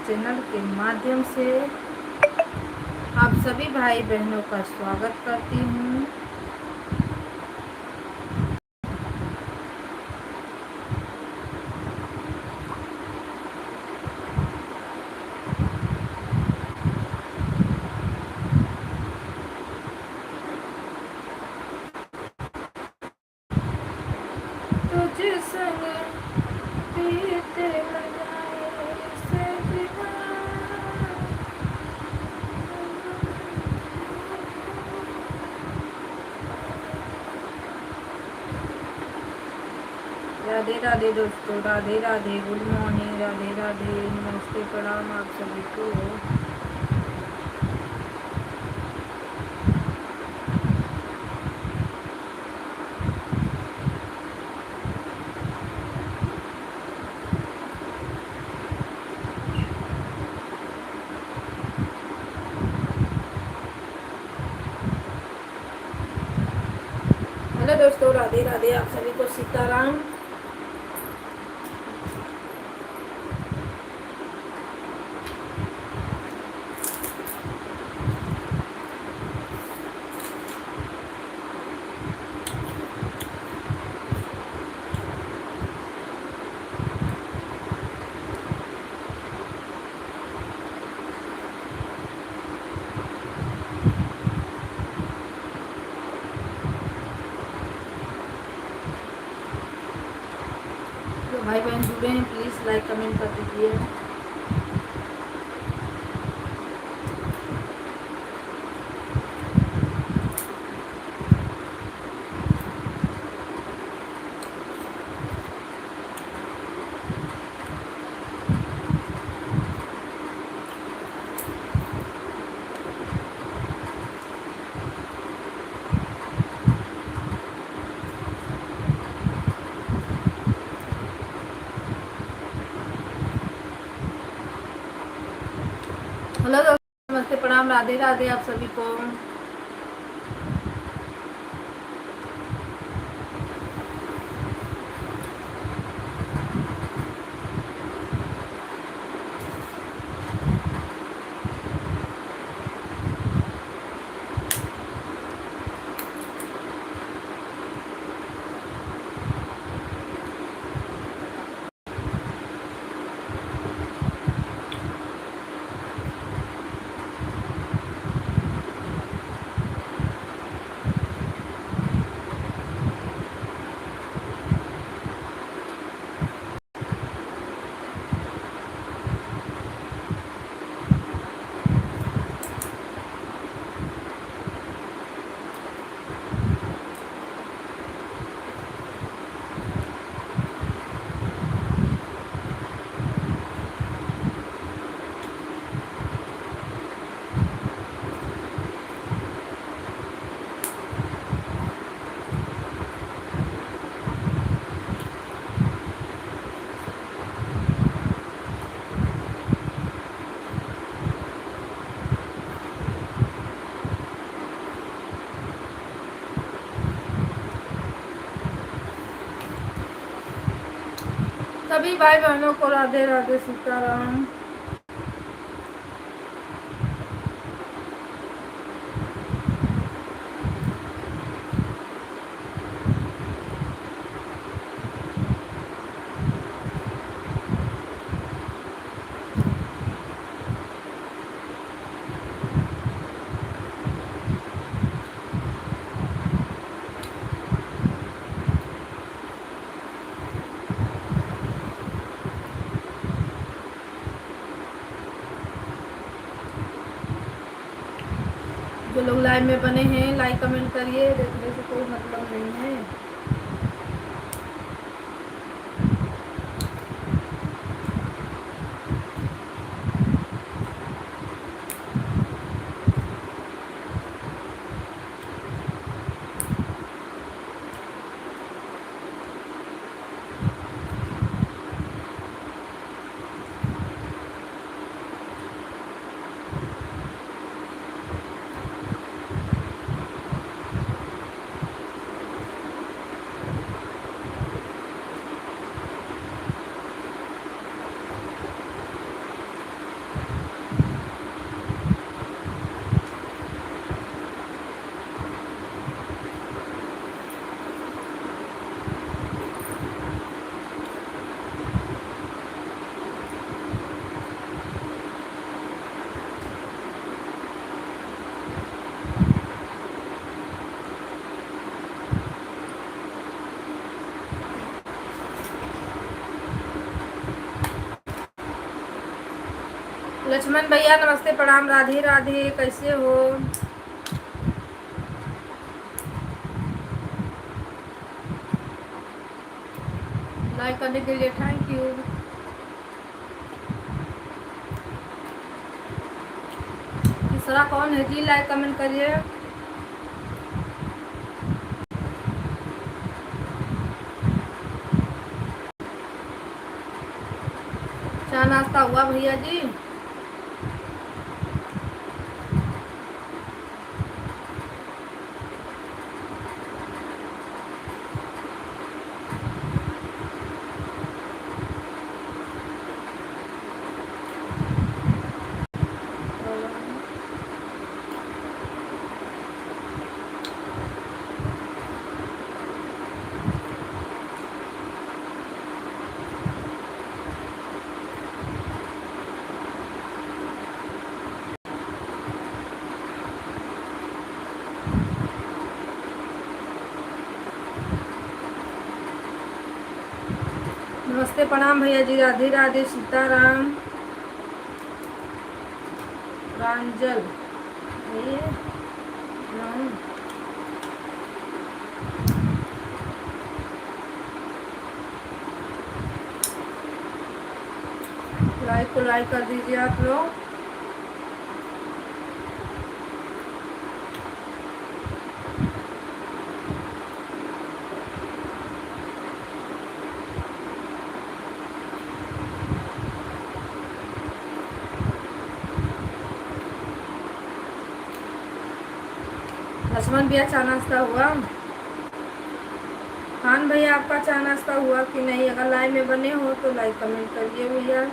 Channel के माध्यम से आप सभी भाई बहनों का स्वागत करती हूँ। तुझ संग प्रीत लगाए से बिना। राधे राधे दोस्तों, राधे राधे, गुड मॉर्निंग, राधे राधे, नमस्ते, प्रणाम आप सभी को। हेलो दोस्तों, राधे राधे, आप सभी को सीताराम। तो भाई बहन जुड़े हैं, प्लीज़ लाइक कमेंट कर दीजिए। हेलो दोस्तों, नमस्ते, प्रणाम, राधे राधे आप सभी को। सभी भाई बहनों को राधे राधे, सीताराम। जो लोग लाइव में बने हैं लाइक कमेंट करिए, देखने से कोई मतलब नहीं है। लक्ष्मण भैया नमस्ते प्रणाम, राधे राधे, कैसे हो? लाइक करने के लिए थैंक यू। तीसरा कौन है जी? लाइक कमेंट करिए। चाय नाश्ता हुआ भैया जी? नमस्ते प्रणाम भैया जी, राधे राधे, सीताराम, प्रांजल, लाइक को लाइक कर दीजिए आप लोग। लक्ष्मण भैया चाय नाश्ता हुआ? खान भैया आपका चाय नाश्ता हुआ कि नहीं? अगर लाइव में बने हो तो लाइक कमेंट करिए भैया।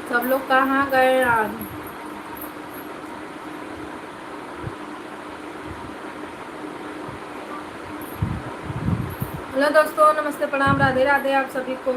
सब लोग कहाँ गए आज? हेलो दोस्तों, नमस्ते प्रणाम, राधे राधे आप सभी को।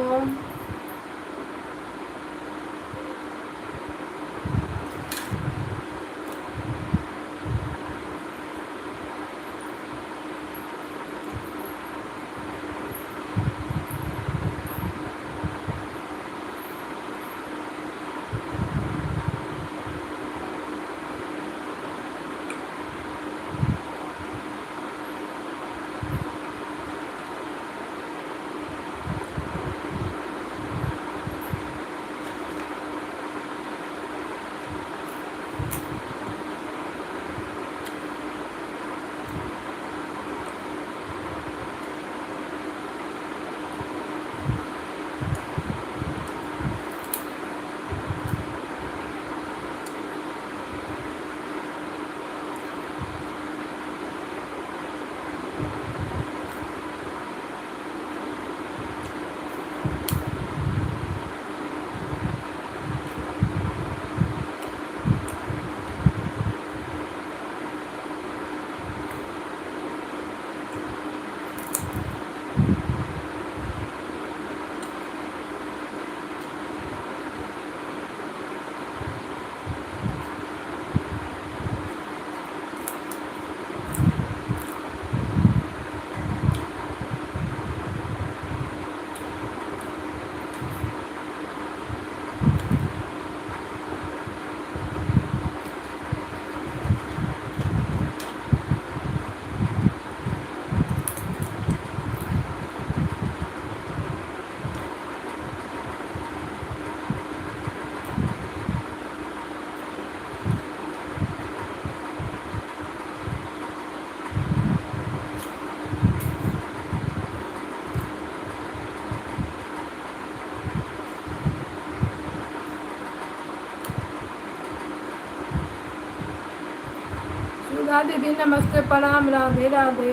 सुधा दीदी नमस्ते प्रणाम, राधे राधे।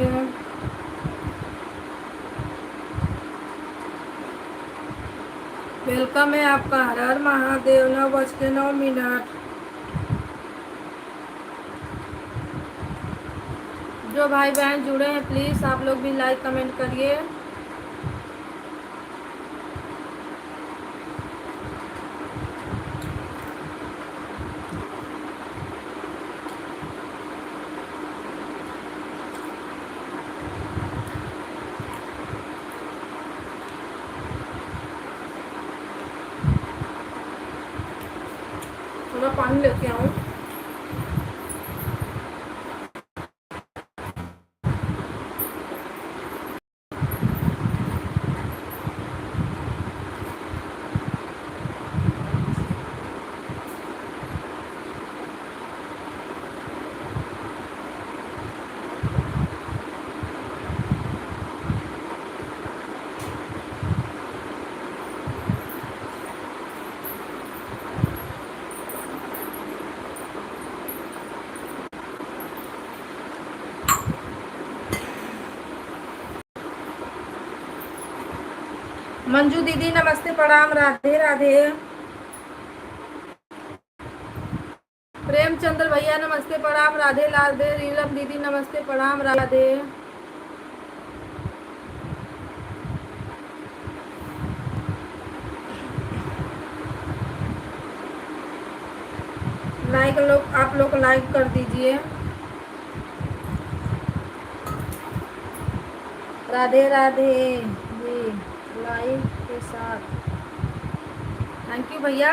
वेलकम है आपका। हर हर महादेव। 9:09। जो भाई बहन जुड़े हैं प्लीज़ आप लोग भी लाइक कमेंट करिए। थोड़ा पानी लेके आऊँ। मंजू दीदी नमस्ते प्रणाम। राधे राधे। प्रेमचंद्र भैया नमस्ते प्रणाम। राधे राधे। रीलम दीदी नमस्ते प्रणाम। राधे। लाइक लोग आप लोग लाइक कर दीजिए। राधे राधे जी। लाइक के साथ थैंक यू भैया।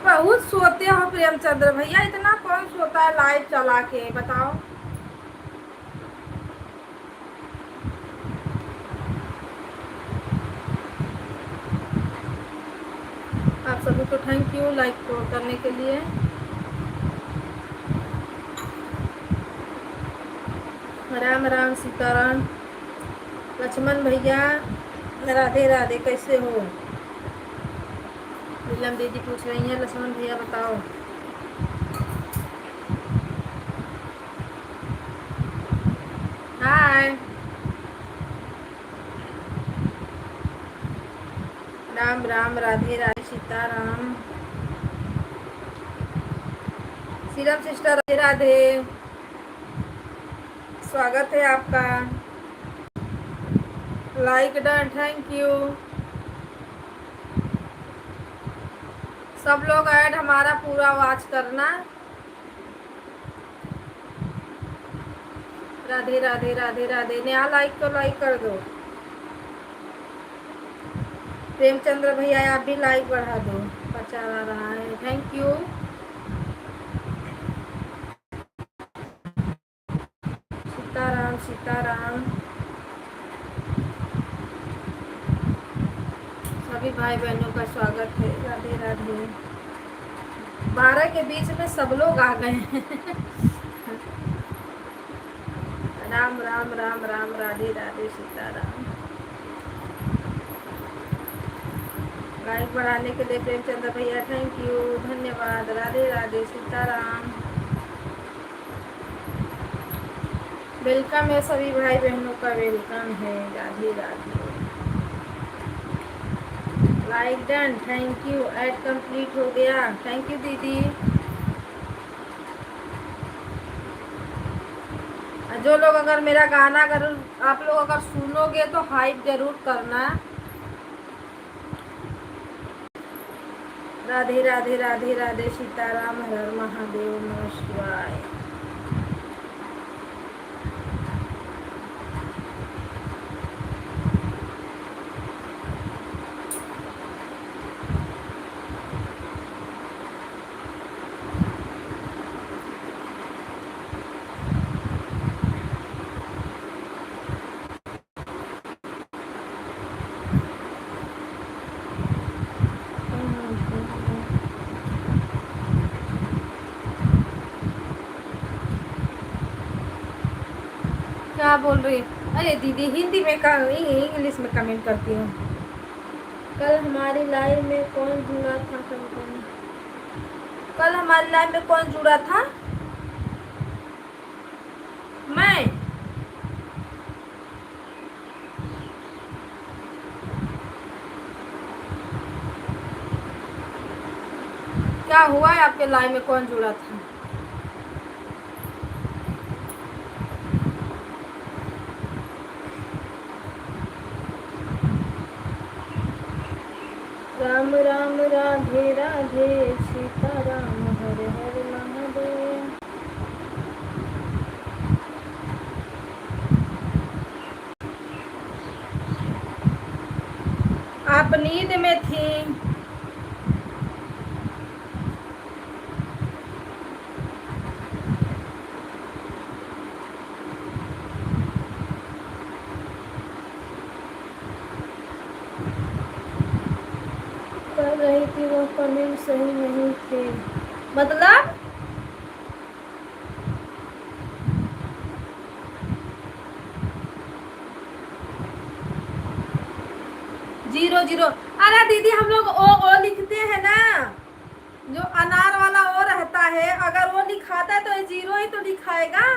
बहुत सोते हो प्रेमचंद्र भैया, इतना कौन सोता है लाइव चला के बताओ। आप सभी को थैंक यू लाइक करने के लिए। राम राम सीताराम। लक्ष्मण भैया राधे राधे। कैसे हो? नीलम दीदी पूछ रही हैं लक्ष्मण भैया बताओ। हाय। राम राम। राधे राधे सीताराम। सीरम सिस्टर राधे राधे। स्वागत है आपका। Like done thank you. सब लोग ऐड हमारा पूरा वॉच करना। राधे राधे राधे राधे। नया लाइक तो लाइक कर दो। प्रेमचंद्र भैया आप भी लाइक बढ़ा दो। प्रचार आ रहा है। Thank you. सीताराम सीताराम। सभी भाई बहनों का स्वागत है। राधे राधे। 12 के बीच में सब लोग आ गए हैं। राम राम राम राम। राधे राधे सीताराम। लाइक बढ़ाने के लिए प्रेमचंद्र भैया थैंक यू धन्यवाद। राधे राधे सीताराम। वेलकम है सभी भाई बहनों का वेलकम है। Radhe Radhe. Like done thank you. Add complete हो गया। थैंक यू दीदी। जो लोग अगर मेरा गाना अगर आप लोग अगर सुनोगे तो हाइप जरूर करना। राधे राधे राधे राधे सीताराम। हर हर महादेव। नमः शिवाय। क्या बोल रही? अरे दीदी हिंदी में इंग्लिश में कमेंट करती हूँ। कल हमारी लाइव में कौन जुड़ा था? कल हमारी लाइव में कौन जुड़ा था? मैं। क्या हुआ है आपके लाइव में, कौन जुड़ा था? राम राम राधे राधे, सीता राम हरे हरे महादेव। आप नींद में थी? कर रही थी वो कमेंट सही नहीं थे, मतलब 00। अरे दीदी हम लोग ओ लिखते हैं ना, जो अनार वाला ओ रहता है, अगर वो लिखाता है तो 0 ही तो लिखाएगा।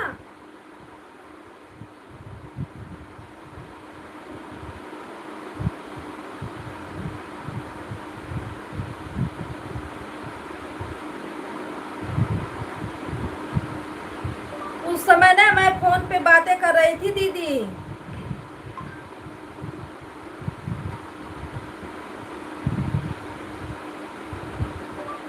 उस समय ना मैं फोन पे बातें कर रही थी दीदी,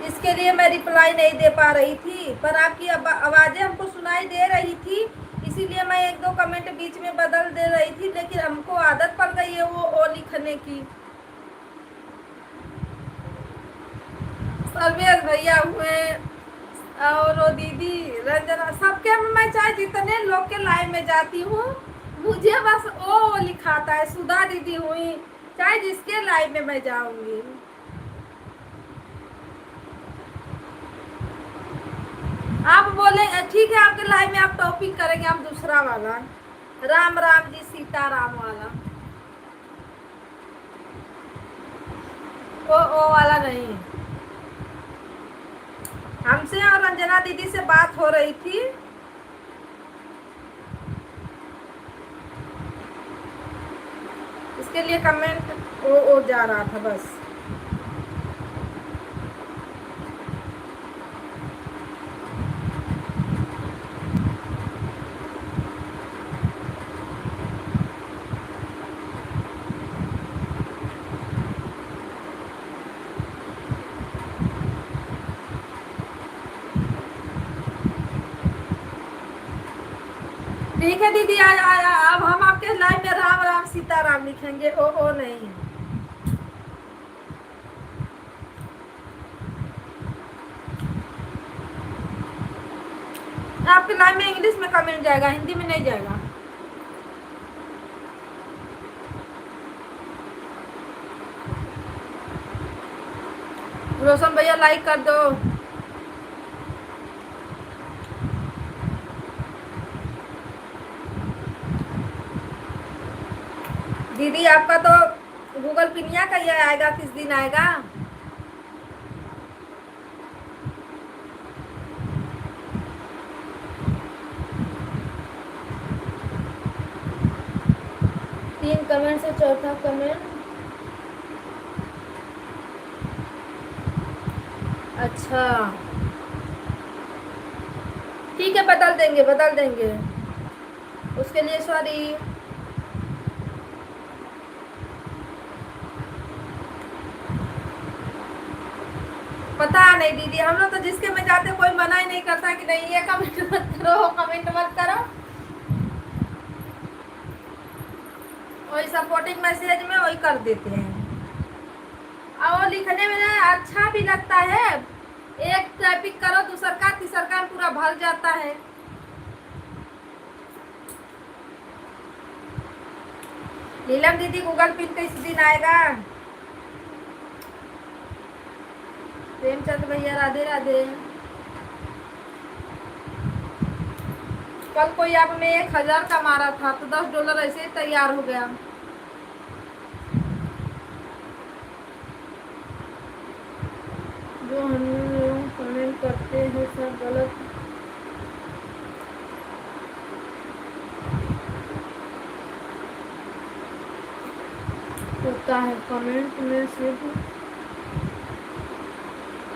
इसके लिए मैं रिप्लाई नहीं दे पा रही थी, पर आपकी आवाजें हमको सुनाई दे रही थी, इसीलिए मैं 1-2 कमेंट बीच में बदल दे रही थी, लेकिन हमको आदत पड़ गई है वो ओ लिखने की। सर्वेश भैया हुए और वो दीदी रंजना, सबके मैं चाहे जितने लोग के लाइव में जाती हूँ, मुझे बस ओ लिखाता है। सुधा दीदी हुई, चाहे जिसके लाइव में मैं जाऊंगी। आप बोले ठीक है, आपके लाइव में आप टॉपिक करेंगे, हम दूसरा वाला राम राम जी सीता राम वाला, ओ वाला नहीं। हमसे और रंजना दीदी से बात हो रही थी, इसके लिए कमेंट ओ जा रहा था बस। ठीक है दीदी, अब हम आपके लाइव में राम राम सीता राम लिखेंगे, ओ नहीं। आपके लाइव में इंग्लिश में कमेंट जाएगा, हिंदी में नहीं जाएगा। रोशन भैया लाइक कर दो। दीदी आपका तो गूगल पिनिया का ये आएगा, किस दिन आएगा? तीन कमेंट से चौथा कमेंट, अच्छा ठीक है, बदल देंगे, उसके लिए सॉरी। पता नहीं दीदी, हम लोग तो जिसके में जाते कोई मना ही नहीं करता कि नहीं ये कमेंट मत करो, कमेंट मत करो। वही सपोर्टिंग मैसेज में वही कर देते हैं, और लिखने में ना अच्छा भी लगता है। एक टाइपिंग करो, दूसर का तीसर का पूरा भर जाता है। नीलम दीदी गूगल पिन किस दिन आएगा? प्रेमचंद भैया राधे राधे। कल कोई आप में 1000 का मारा था तो $10 ऐसे ही तैयार हो गया। जो हम लोग कमेंट करते हैं सब गलत होता है, कमेंट में सिर्फ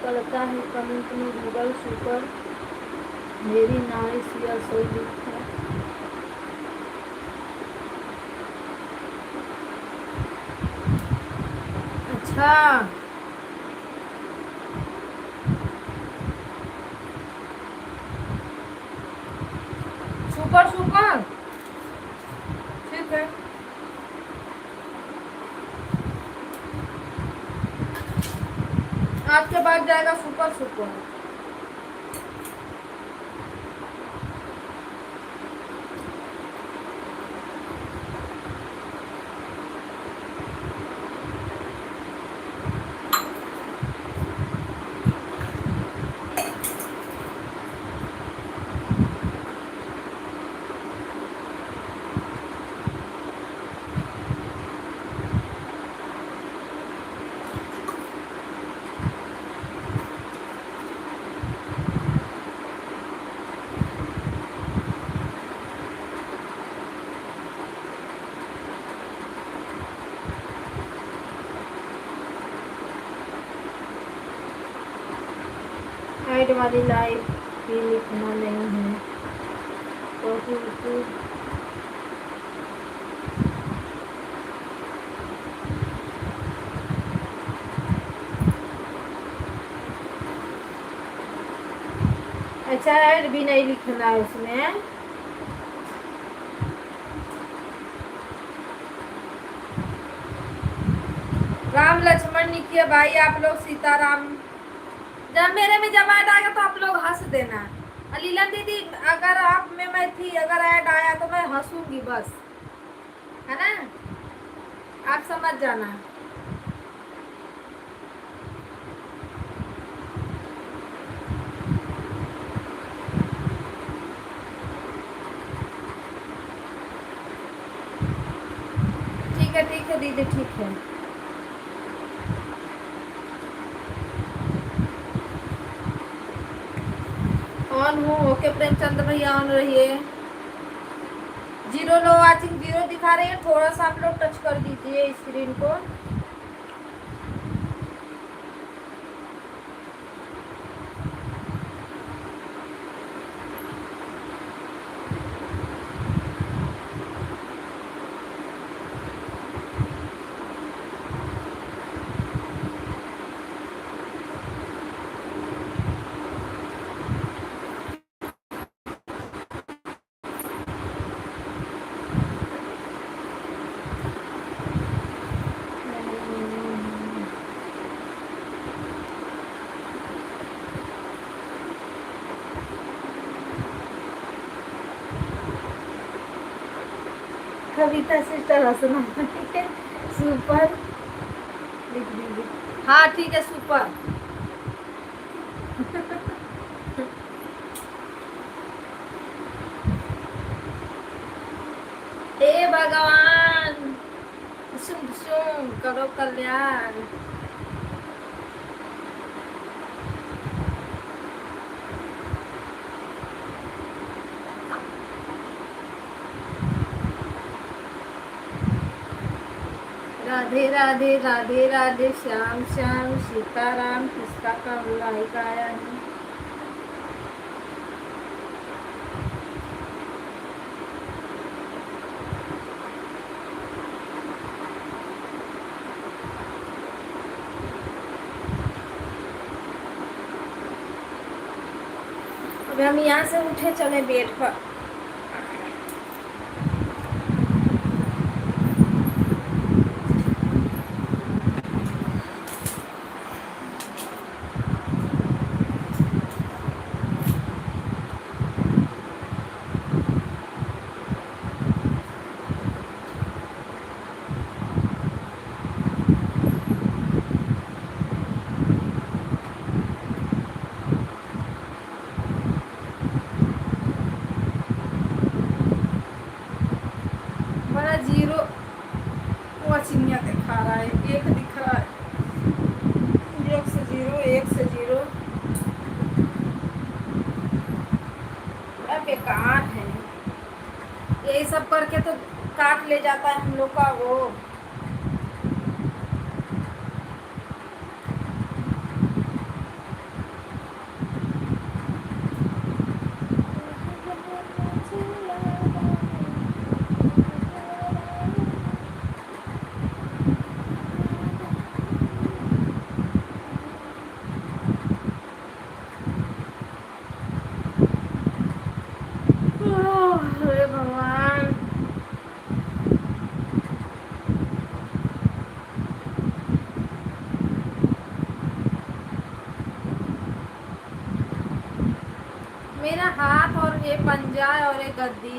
निकलता है कमेंट में गूगल सुपर वेरी नाइस या सो लिखा। अच्छा सुपर सुपर ठीक है। आज के बाद जाएगा सुपर सुपर। हाइड वाली लाइफ भी लिखना नहीं है तो फिर अच्छा ऐड भी नहीं लिखना है उसमें। राम लक्ष्मण लिखिए भाई आप लोग, सीताराम। जब मेरे में जब ऐड आएगा तो आप लोग हंस देना। लीला दीदी अगर आप में मैं थी, अगर ऐड आया तो मैं हंसूंगी बस, है ना, आप समझ जाना। ठीक है दीदी ठीक है। ऑन हूँ। ओके प्रेमचंद भैया ऑन रहिए। 0 लो वाचिंग 0 दिखा रही है, थोड़ा सा आप लोग टच कर दीजिए स्क्रीन को। कविता सिस्टर हंसना सुपर लिख दीजिए। हाँ ठीक है सुपर। हे भगवान सुन सुन करो कल्याण। राधे राधे राधे राधे श्याम श्याम सीताराम, किसका काम लाइक आया है। अब हम यहाँ से उठे चले बेड पर। बड़ा 0 वॉचिंग दिखा रहा है, 1 दिख रहा है। 1 से 0 1 से 0 बेकार है। यही सब करके तो काट ले जाता है हम लोग का वो। ये पंजा और एक गद्दी,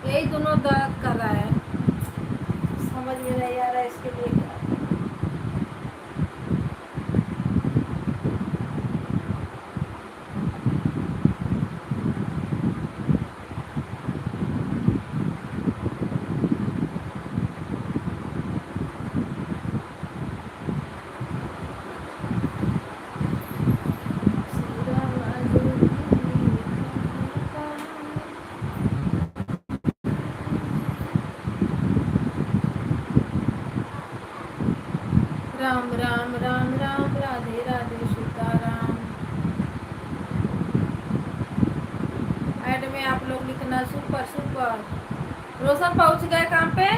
यही दोनों दर्द कर रहा है। समझ में नहीं आ रहा है इसके लिए क्या। राम राम राम राम राधे राधे सीताराम। ऐड में आप लोग लिखना सुपर सुपर। रोशन पहुंच गए काम पे।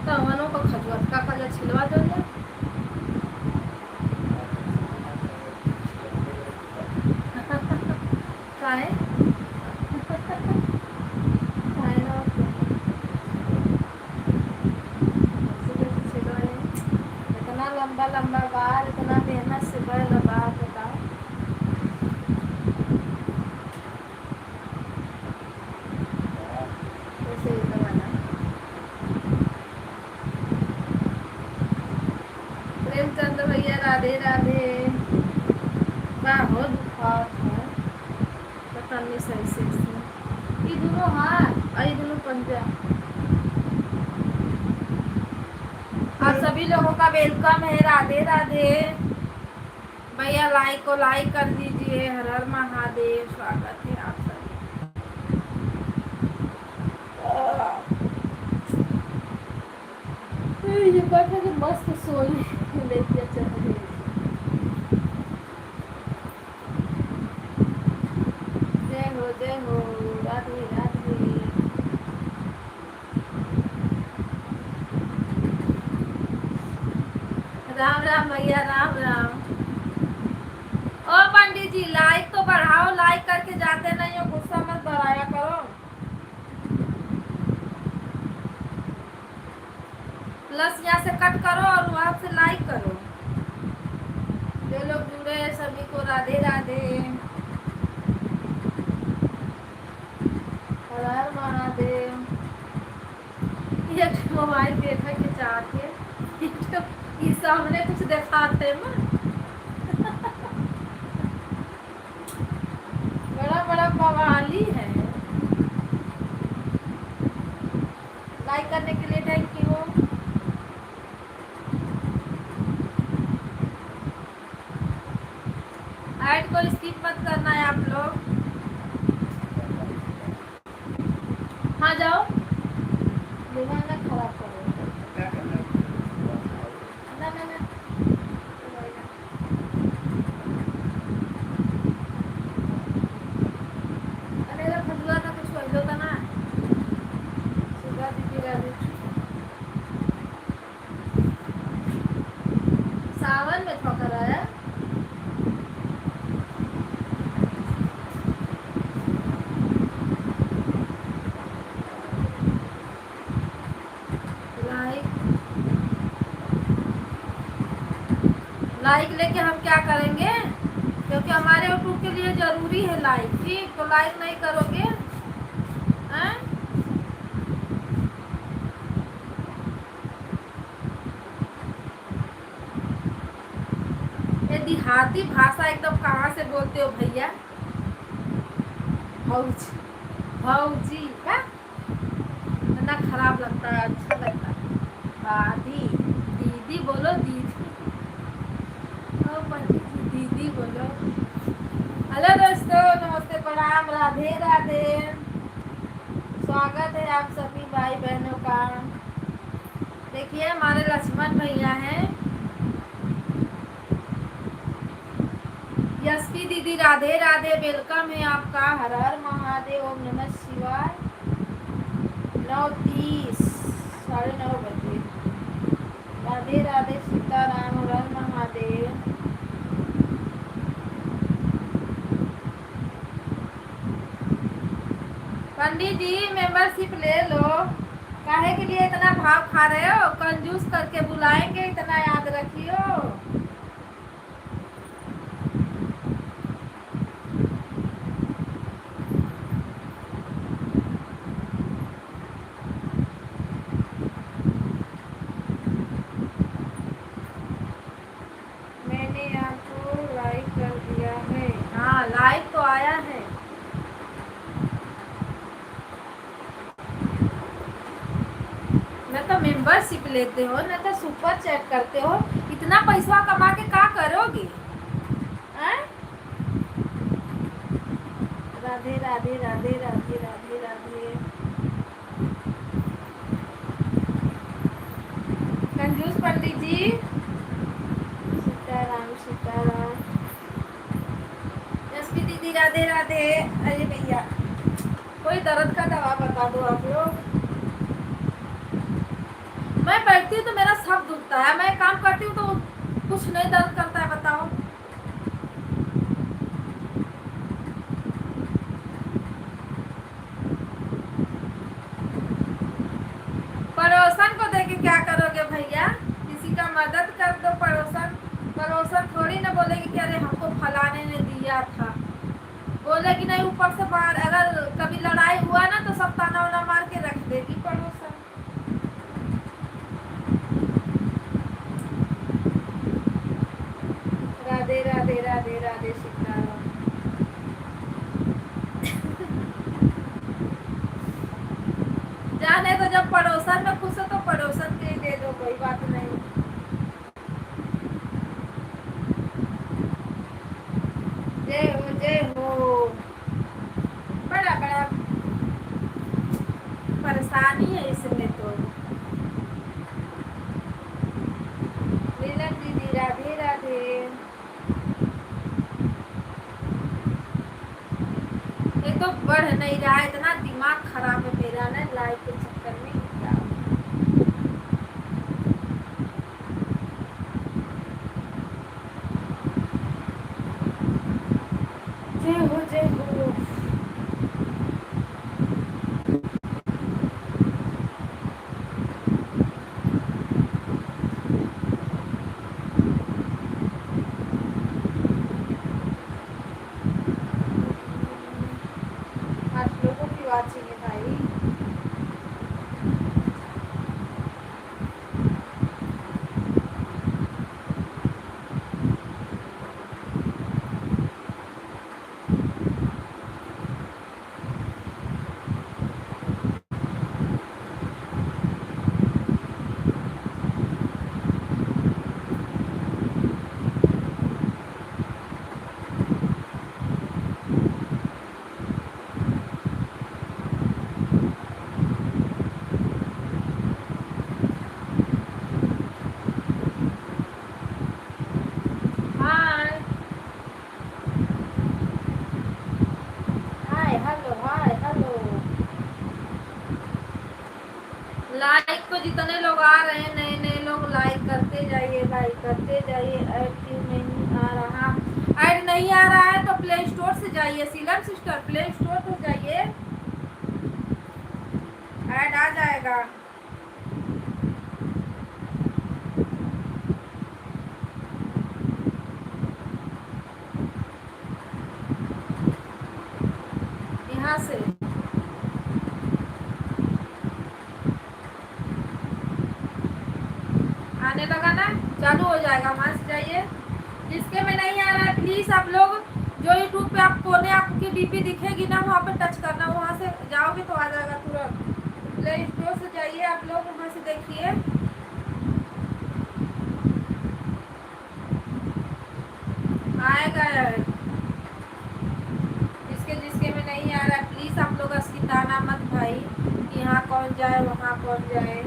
तवनों को खजुआ का छिलवा दो या काहे काहे ना छिलवाए। इतना लंबा लंबा बाल, इतना मेहनत से बड़ा बाल, बताओ। कैसे ये दवाना। प्रेमचंद भैया राधे राधे। बहुत दुखात है, पता नहीं सही से ये दोनों हाथ और ये दोनों पंजा। आप सभी लोगों का वेलकम है। राधे राधे भैया। लाइक को लाइक कर दीजिए। हर हर महादेव। स्वागत है आप सभी। ये बैठा के मस्त सोई लेके चल रही है। जय हो राधे राधे। राम राम भैया राम राम। ओ पंडित जी लाइक तो बढ़ाओ, लाइक करके जाते नहीं हो, गुस्सा मत बढ़ाया करो। प्लस यहाँ से कट करो और वहां से लाइक करो। जो लोग जुड़े हैं सभी को राधे राधे। हर हर महादेव। ये मोबाइल देखा के चाहते ये सामने कुछ दिखाते ना। बड़ा बड़ा बवाली है। लाइक करने के लिए थैंक यू। ऐड को स्किप मत करना है आप लोग। हाँ जाओ, दिमाग ना खराब करो। ना ना ना अरे खजुआ का कुछ कर दो ना। सुबह दीजिएगा। सावन में ठोकर है। लाइक लेके हम क्या करेंगे, क्योंकि हमारे यूट्यूब के लिए जरूरी है लाइक। ठीक, तो लाइक नहीं करोगे हैं? ये देहाती भाषा एकदम कहाँ से बोलते हो भैया? भौजी भौजी का इतना खराब लगता है, अच्छा लगता है। दादी दीदी बोलो, दीदी दीदी बोलो। हेलो दोस्तों, नमस्ते प्रणाम राधे राधे। स्वागत है आप सभी भाई बहनों का। देखिए हमारे लक्ष्मण भैया हैं, यशपी दीदी राधे राधे, वेलकम है आपका। हर हर महादेव, ओम नमः शिवाय। 9:30, 9:30 बजे। राधे राधे, सीताराम, हर हर महादेव। पंडित जी मेंबरशिप ले लो। काहे के लिए इतना भाव खा रहे हो? कंजूस करके बुलाएंगे, इतना याद रखियो। मैंने आपको लाइक कर दिया है। हाँ, लाइक तो आया है। न तो मेंबरशिप लेते हो, न तो सुपर चैट करते हो। इतना पैसा कमा के क्या करोगे? राधे राधे राधे राधे राधे राधे। कंजूस पंडित जी, सीताराम सीताराम। यशपी दीदी राधे राधे। अरे भैया, कोई दर्द का दवा बता दो आप लोग। मैं बैठती हूँ तो मेरा सब दुखता है, मैं काम करती हूँ तो कुछ नहीं दर्द करता है, बताओ। पड़ोसन को देके क्या करोगे भैया? किसी का मदद कर दो। पड़ोसन पड़ोसन थोड़ी ना बोलेगी कि अरे हमको फलाने ने दिया था। बोलेगी नहीं, ऊपर से बाहर अगर कभी लड़ाई हुआ ना तो सब ताना वाना मार के रख देगी पड़ोसन। राधे राधे राधे राधे, सीताराम। जाने तो जब पड़ोसन में खुश हो तो पड़ोसन के ही दे दो, कोई बात नहीं। जय हो जय हो। बड़ा बड़ा परेशानी है इसमें तो। नीलम दीदी राधे राधे। ये तो बढ़ नहीं रहा है, इतना दिमाग खराब है मेरा ना लाइफ के चक्कर में। क्या जय हो जय हो। आप लोगों की बात चाहिए भाई। Hi hi hello, hi hello. Like तो जितने लोग आ रहे हैं, नए नए लोग लाइक करते जाइए, लाइक करते जाइए। ऐड क्यों नहीं आ रहा? ऐड नहीं आ रहा है तो प्ले स्टोर से जाइए सीलम सिस्टर, प्ले स्टोर पर जाइए, ऐड आ जाएगा। यहाँ से आने लगा ना, चालू हो जाएगा। वहाँ से जाइए। जिसके में नहीं आ रहा है प्लीज आप लोग, जो यूट्यूब पे आप कोने आपकी डीपी दिखेगी ना, वहाँ पे टच करना, वहाँ से जाओगे तो आ जाएगा तुरंत। प्ले स्टोर से जाइए आप लोग, वहाँ से देखिए। आएगा ऐड। जिसके जिसके में नहीं आ रहा है प्लीज आप लोग अस्किताना मत भाई कि यहाँ कौन जाए वहाँ कौन जाए।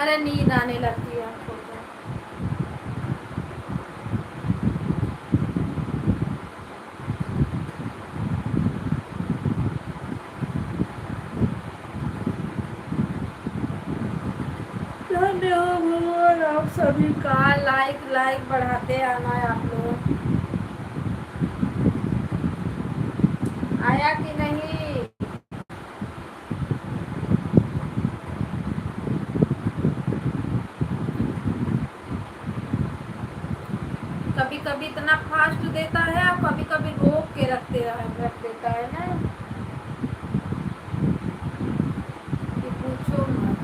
अरे नींद आने लगती है हमको तो। धन्यवाद भगवान आप सभी का। लाइक लाइक बढ़ाते आना है आप लोग। आया कि नहीं? कभी कभी इतना फास्ट देता है और कभी कभी रोक के रख देता है ना कि पूछो मत।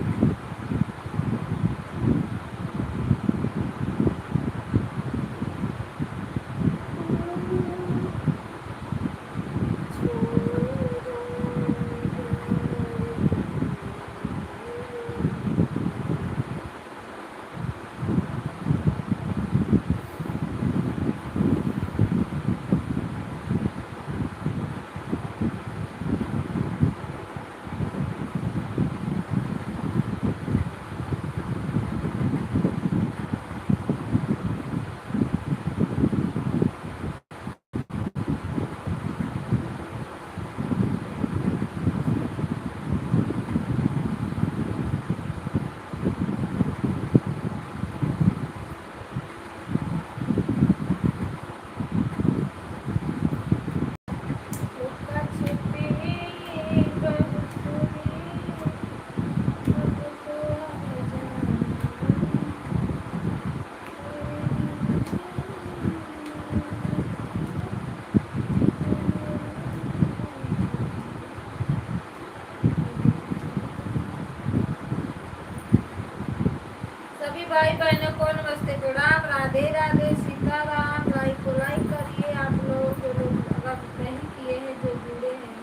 सभी भाई बहनों को नमस्ते, प्रणाम, राधे राधे, सीताराम। लाइक को लाइक करिए आप लोग जो लोग अगर नहीं किए हैं, जो जुड़े हैं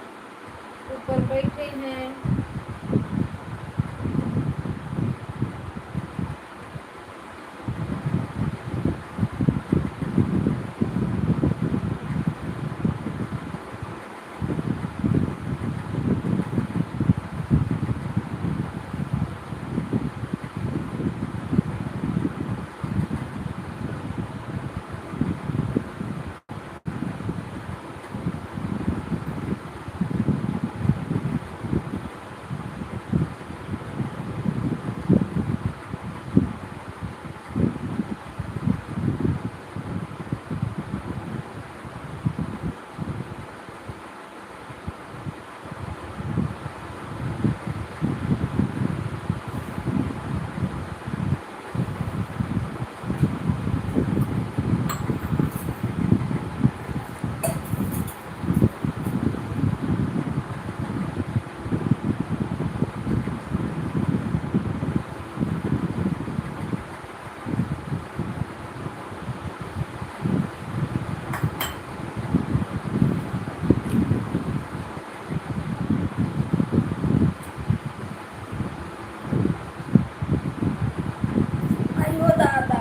ऊपर बैठे हैं। अयो दादा।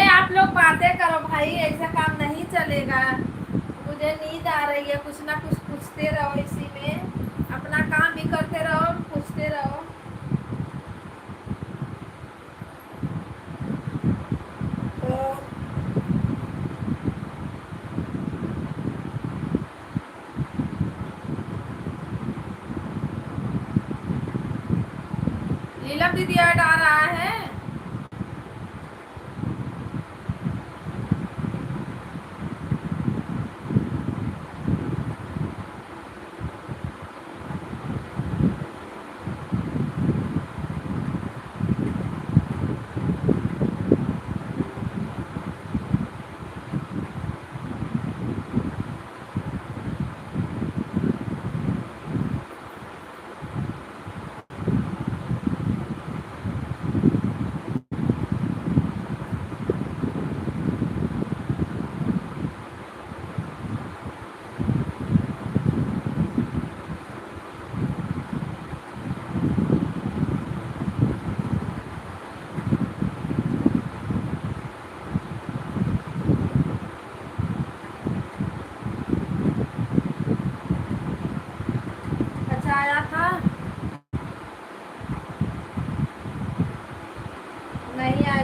आप लोग बातें करो भाई, ऐसा काम नहीं चलेगा। मुझे नींद आ रही है, कुछ ना कुछ पूछते रहो, इसी में अपना काम भी करते रहो, पूछते रहो। तो नीलम दीदी ऐड आ रहा है।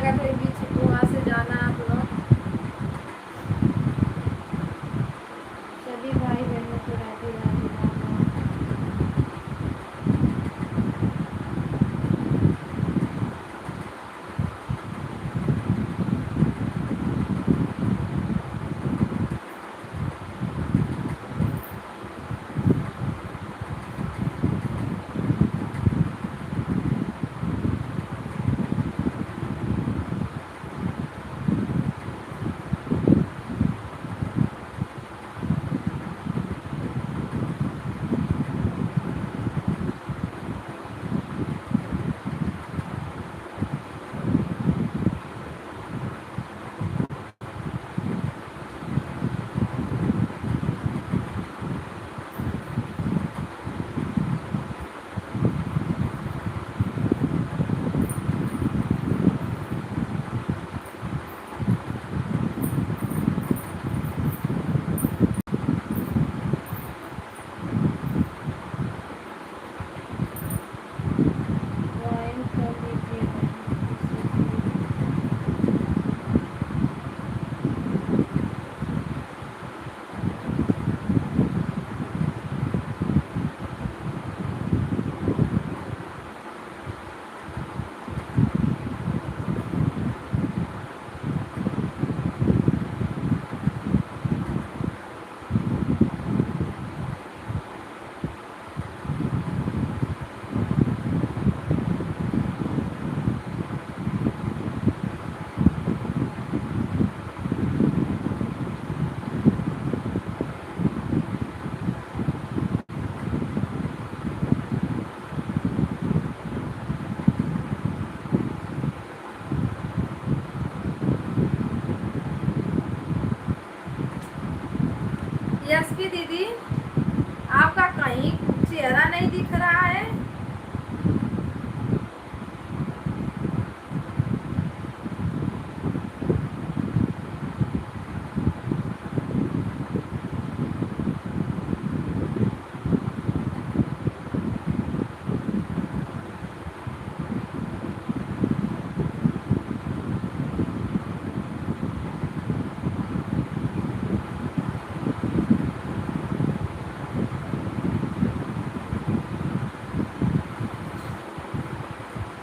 आएगा तो ये बीच वहाँ से जाना आप लोग सभी भाई बहनों को राधे राधे राधे। ज्वाइन कर लीजिएगा यशवी दीदी आपका कहीं चेहरा नहीं दिख रहा है।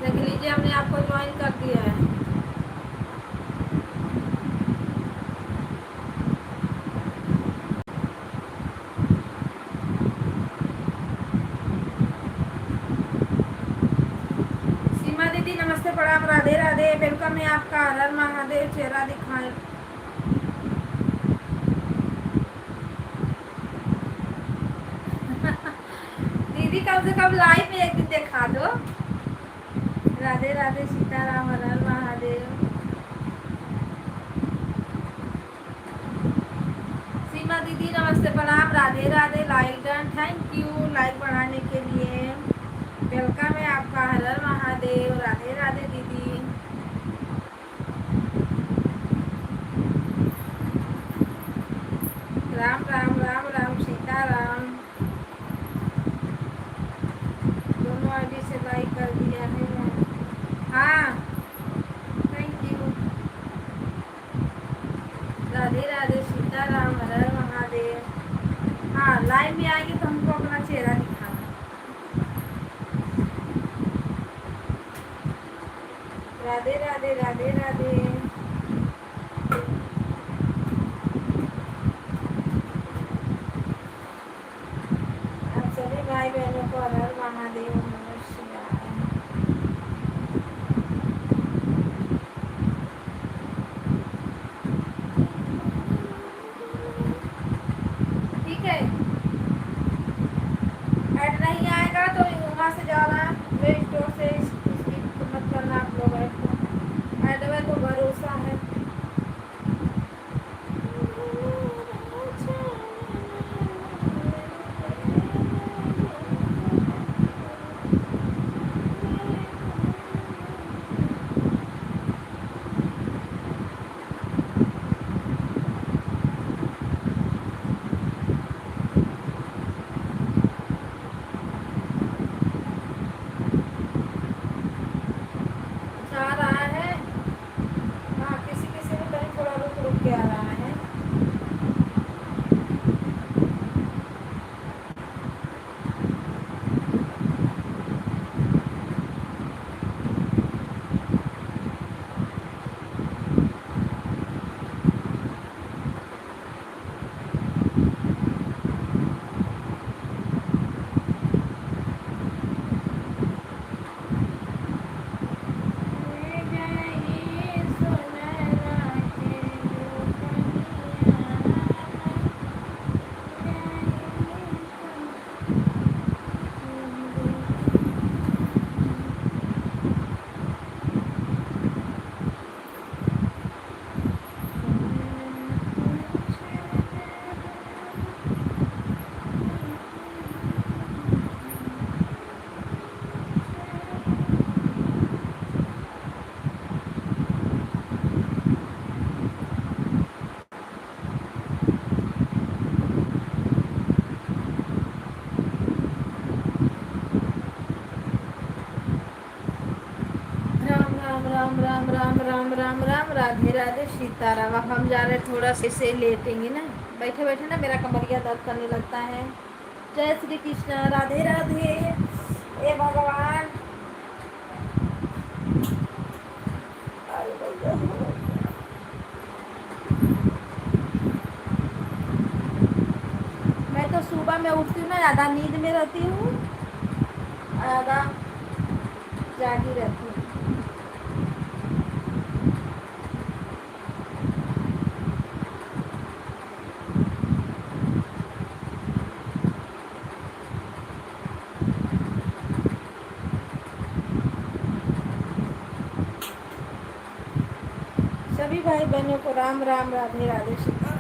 देख लीजिए हमने आपको ज्वाइन कर दिया है। सीमा दीदी नमस्ते प्रणाम राधे राधे वेलकम है आपका। हर हर महादेव चेहरा दिखाए। दीदी कम से कम लाइव में एक दिन दिखा दो। राधे राधे सीताराम हर हर महादेव। सीमा दीदी नमस्ते प्रणाम Radhe Radhe like done thank you like बढ़ाने के लिए। वेलकम है आपका। हर हर महादेव राधे राधे दीदी। राम राम राम राम सीताराम। दोनों आईडी से लाइक कर दिया है। हाँ थैंक यू। राधे राधे सीताराम हर हर महादेव। हाँ लाइव में आएंगे तो हमको अपना चेहरा दिखाना। राधे राधे राधे राधे। आप सभी भाई बहनों को हर हर महादेव नमः शिवाय। ठीक है ऐड नहीं आएगा तो वहाँ से जाना प्ले स्टोर से इसकी मत करना आप लोग ऐड को। ऐड में तो भरोसा राम राम राम राम राम राम राधे राधे सीताराम। अब हम जा रहे हैं थोड़ा सा इसे लेटेंगे ना। बैठे बैठे ना मेरा कमरिया दर्द करने लगता है। जय श्री कृष्ण, राधे राधे। ए भगवान। अरे भैया, मैं तो सुबह में उठती हूँ ना, ज़्यादा नींद में रहती हूँ, ज़्यादा जागी रहती हूँ। सभी भाई बहनों को राम राम, राधे राधे सीताराम।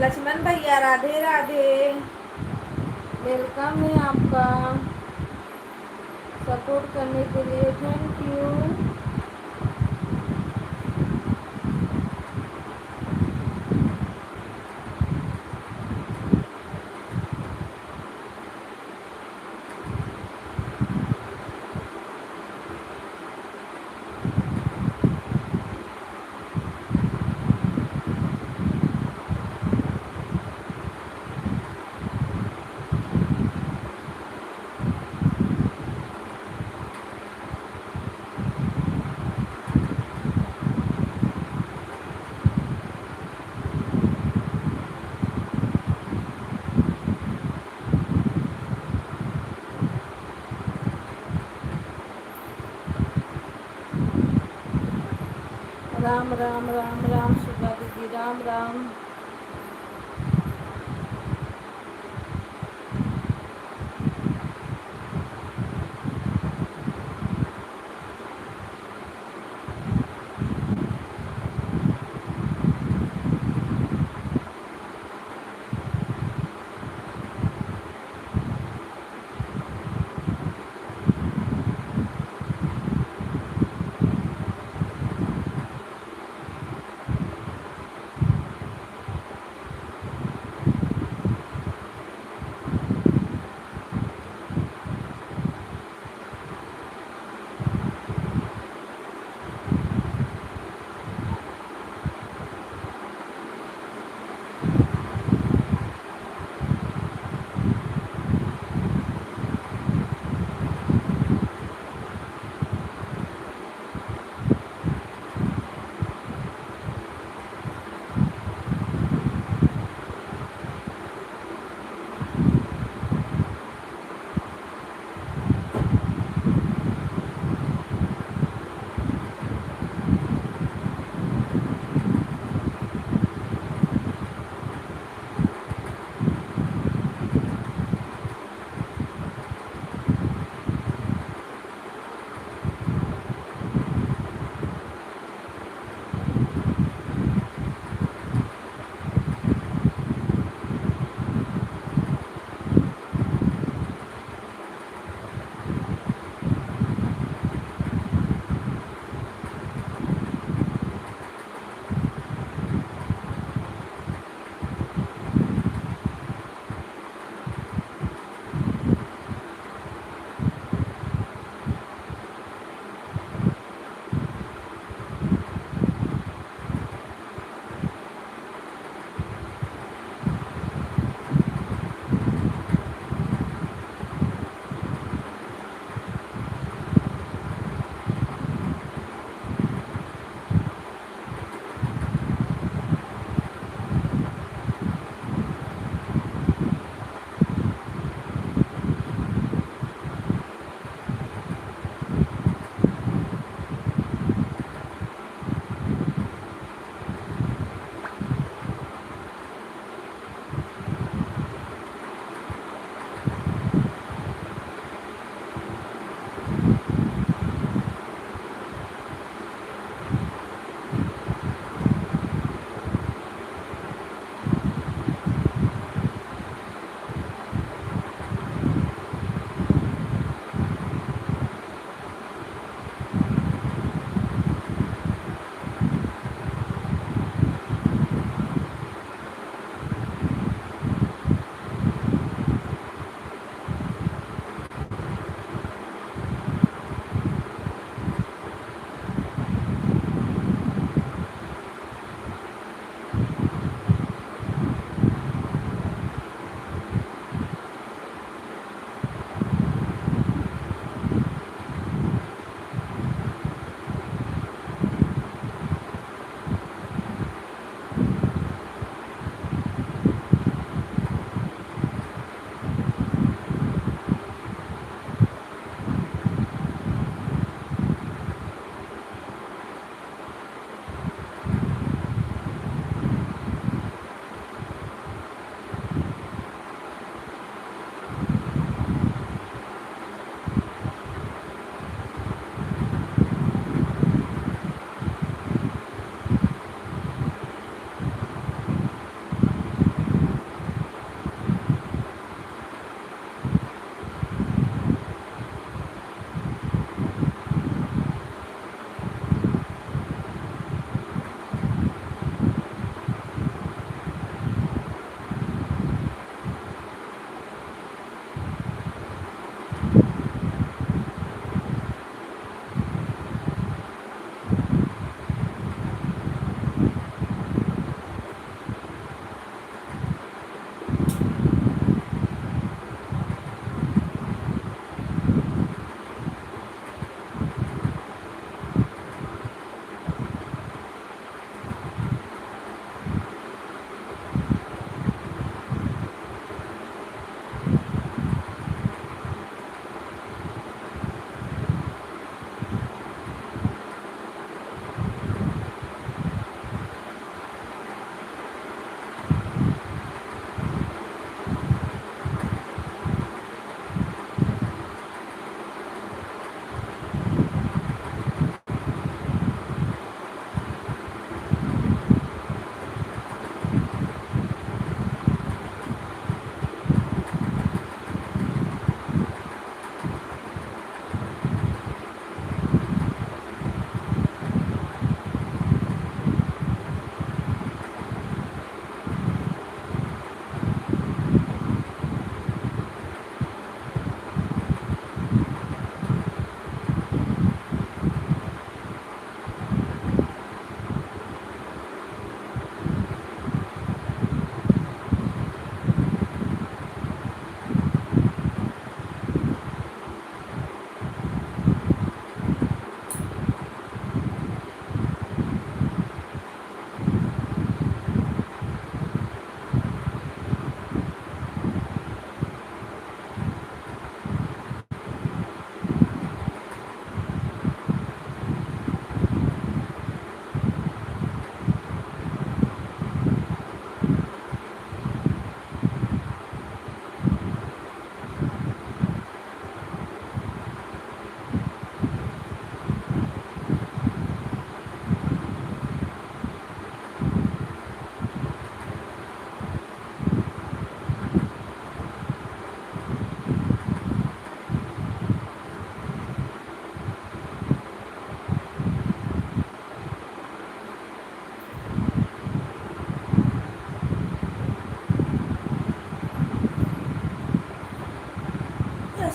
लक्ष्मण भैया राधे राधे। वेलकम है आपका। सपोर्ट करने के लिए थैंक यू। राम राम राम राम सुधा दीदी, राम राम।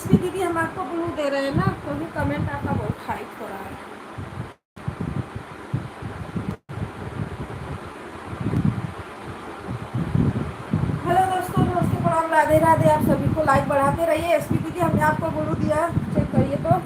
एसपी दीदी हम आपको ब्लू दे रहे हैं ना, तो भी कमेंट आपका बहुत हाइट हो रहा है। हेलो दोस्तों, नमस्ते, प्रणाम, राधे राधे। आप सभी को लाइक बढ़ाते रहिए। एसपी दीदी हमने आपको ब्लू दिया, चेक करिए तो।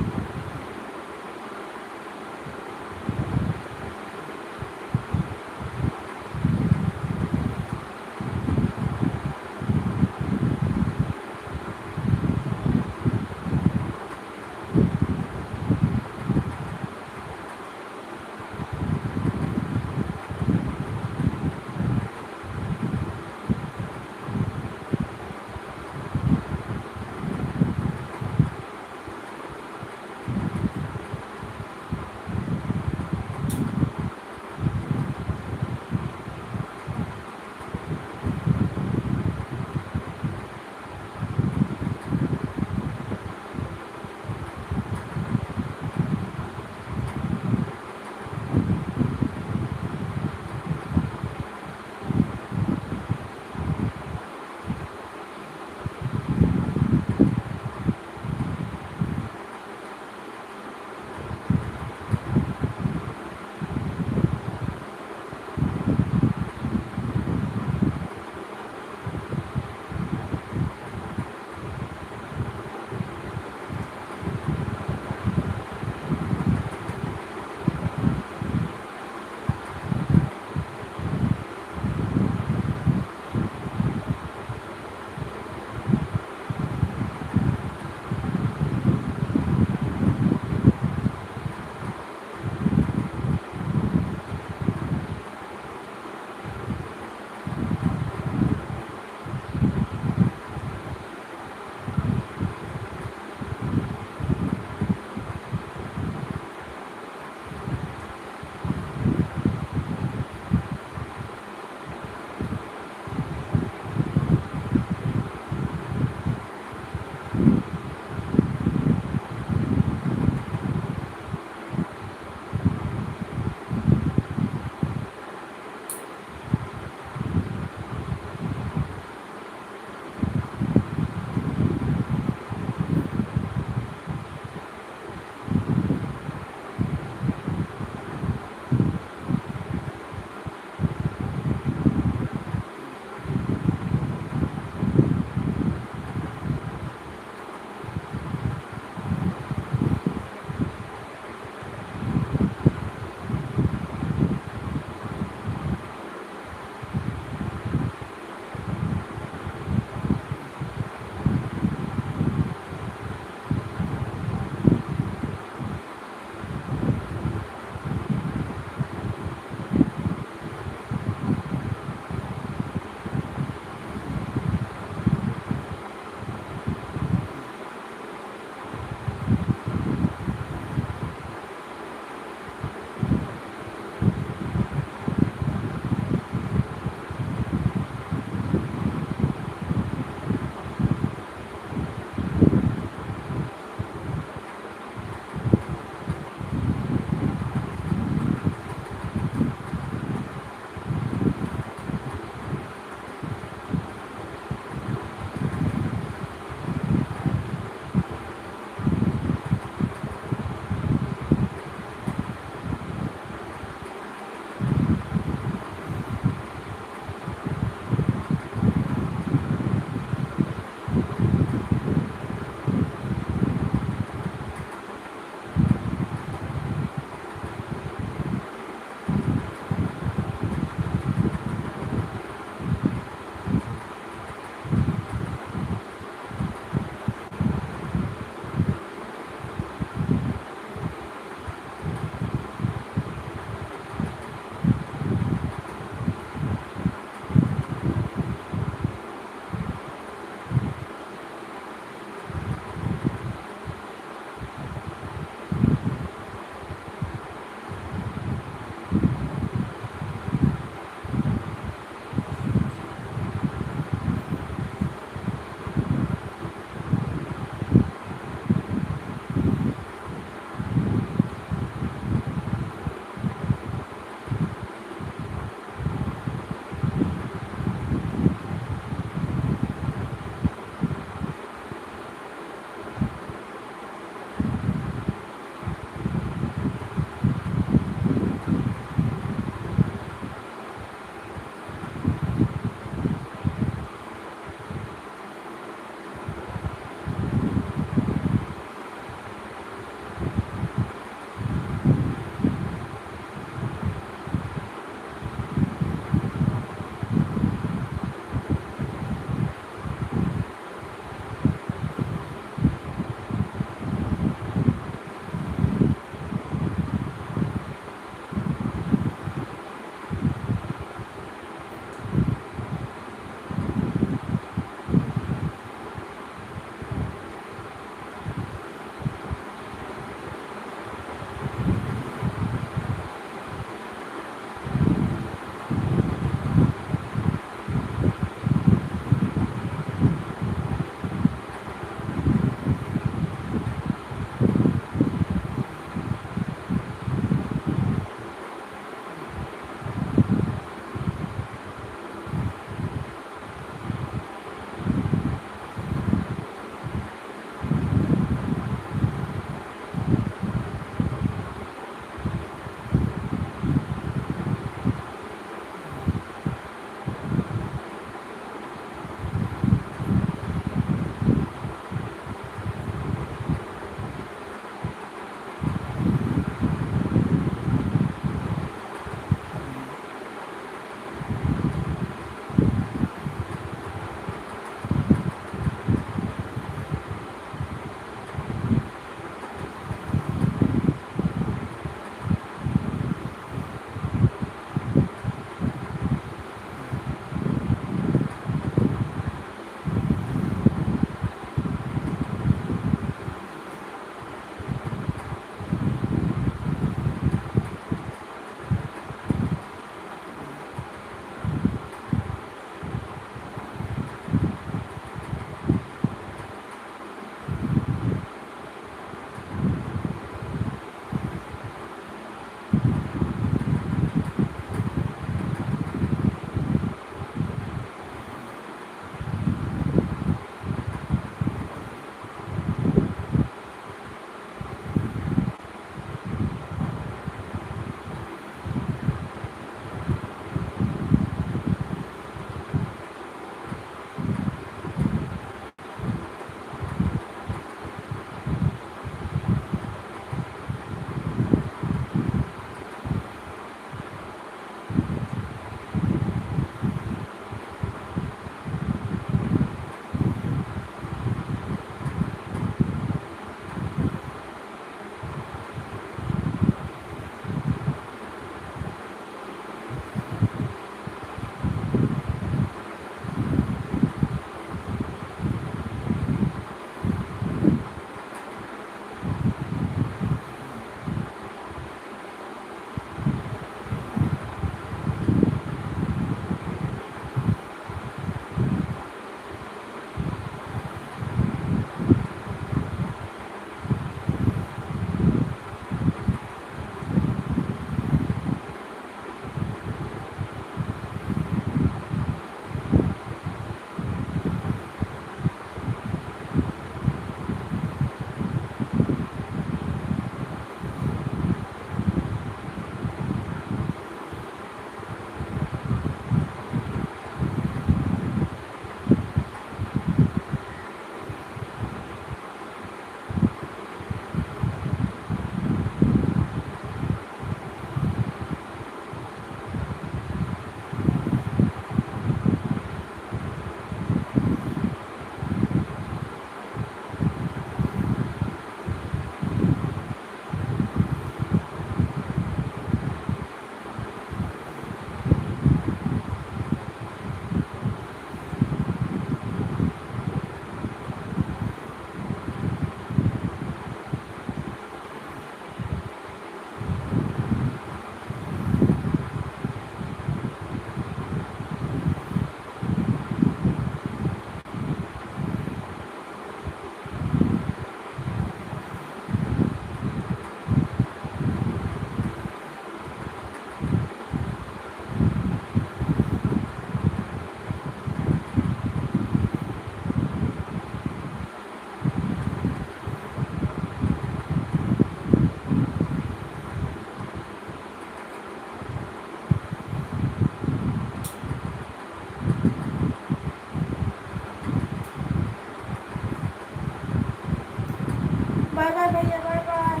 बाय बाय भैया, बाय बाय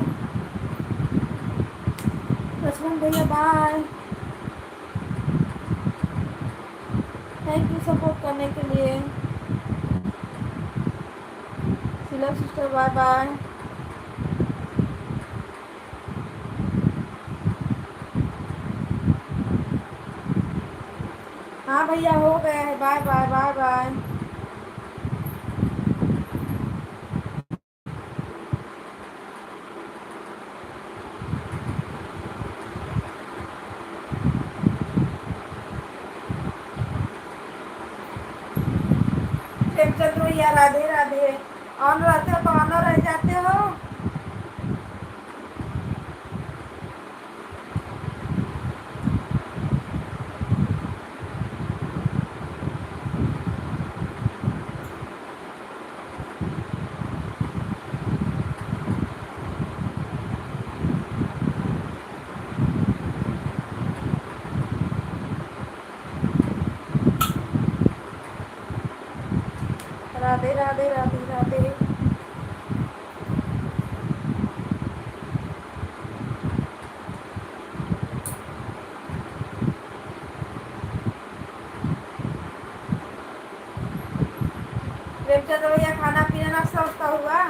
लक्ष्मण भैया, बाय। थैंक यू सपोर्ट करने के लिए। Sheela sister, bye bye. हाँ भैया, हो गया है। Bye bye, bye bye. Premchandra भैया, राधे राधे। ऑन रहते हो तो ऑन रह जाते हो। राधे राधे, राधे राधे। प्रेमचंद्र भैया, खाना पीना नाश्ता वास्ता हुआ?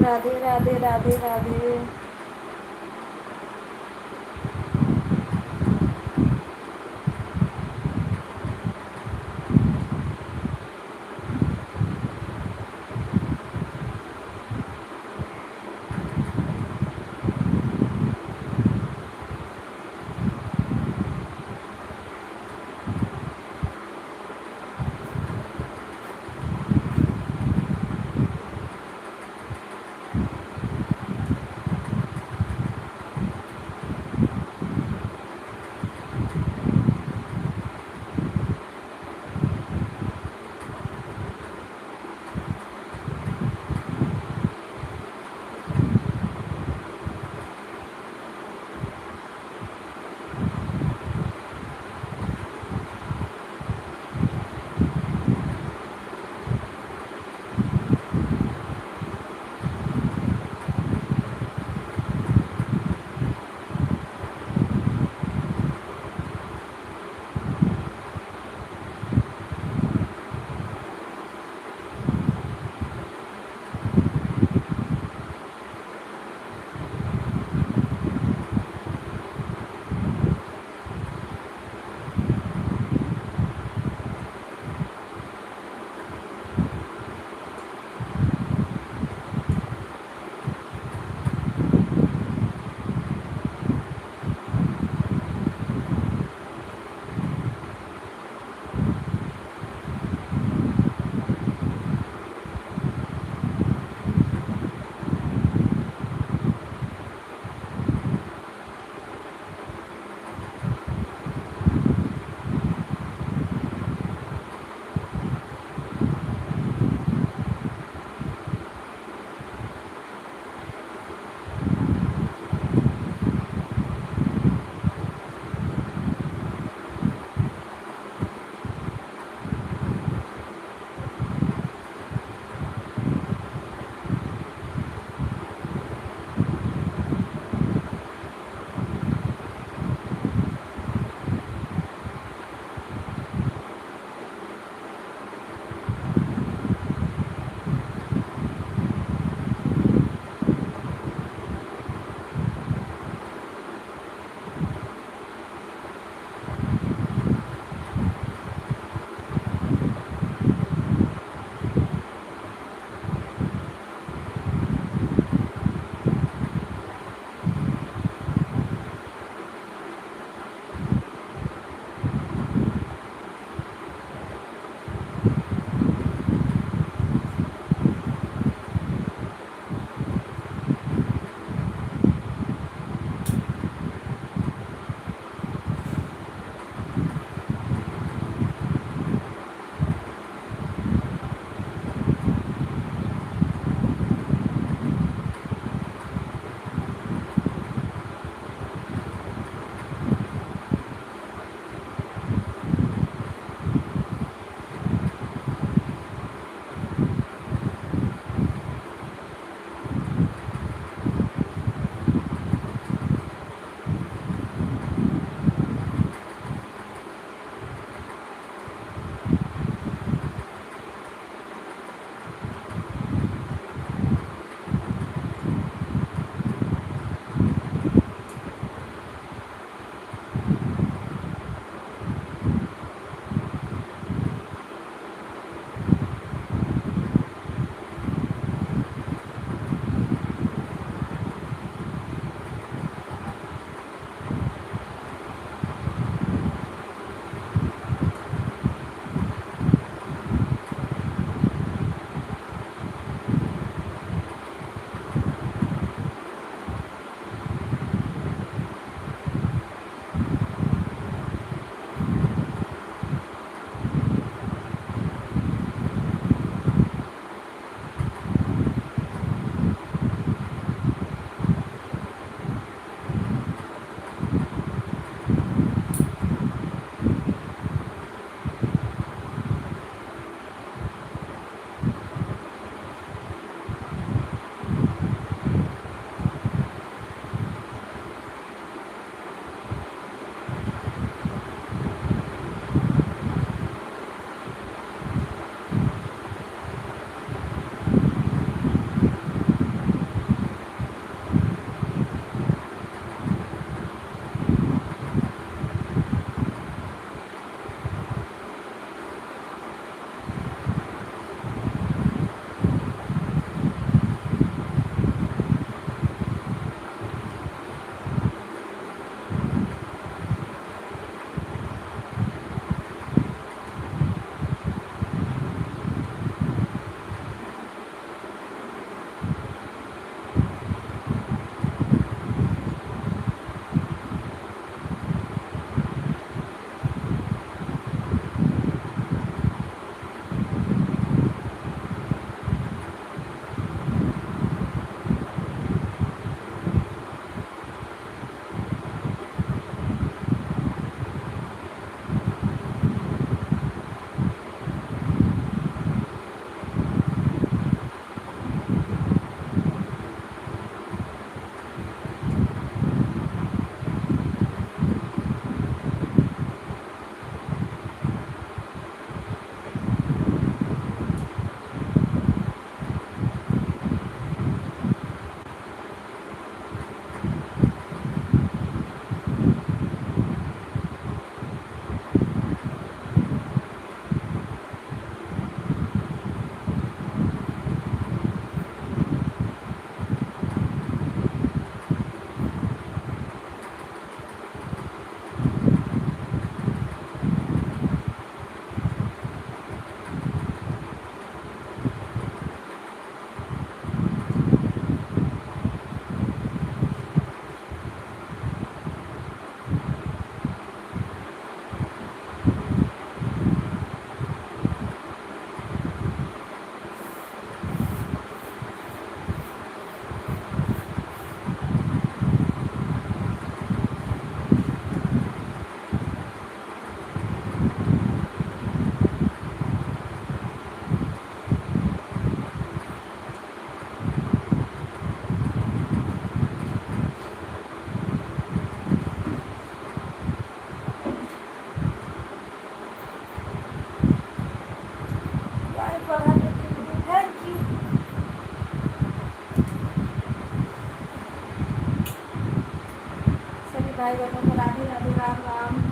राधे राधे, राधे राधे। Thank you. सभी भाई बहनों को राधे राधे, राम राम।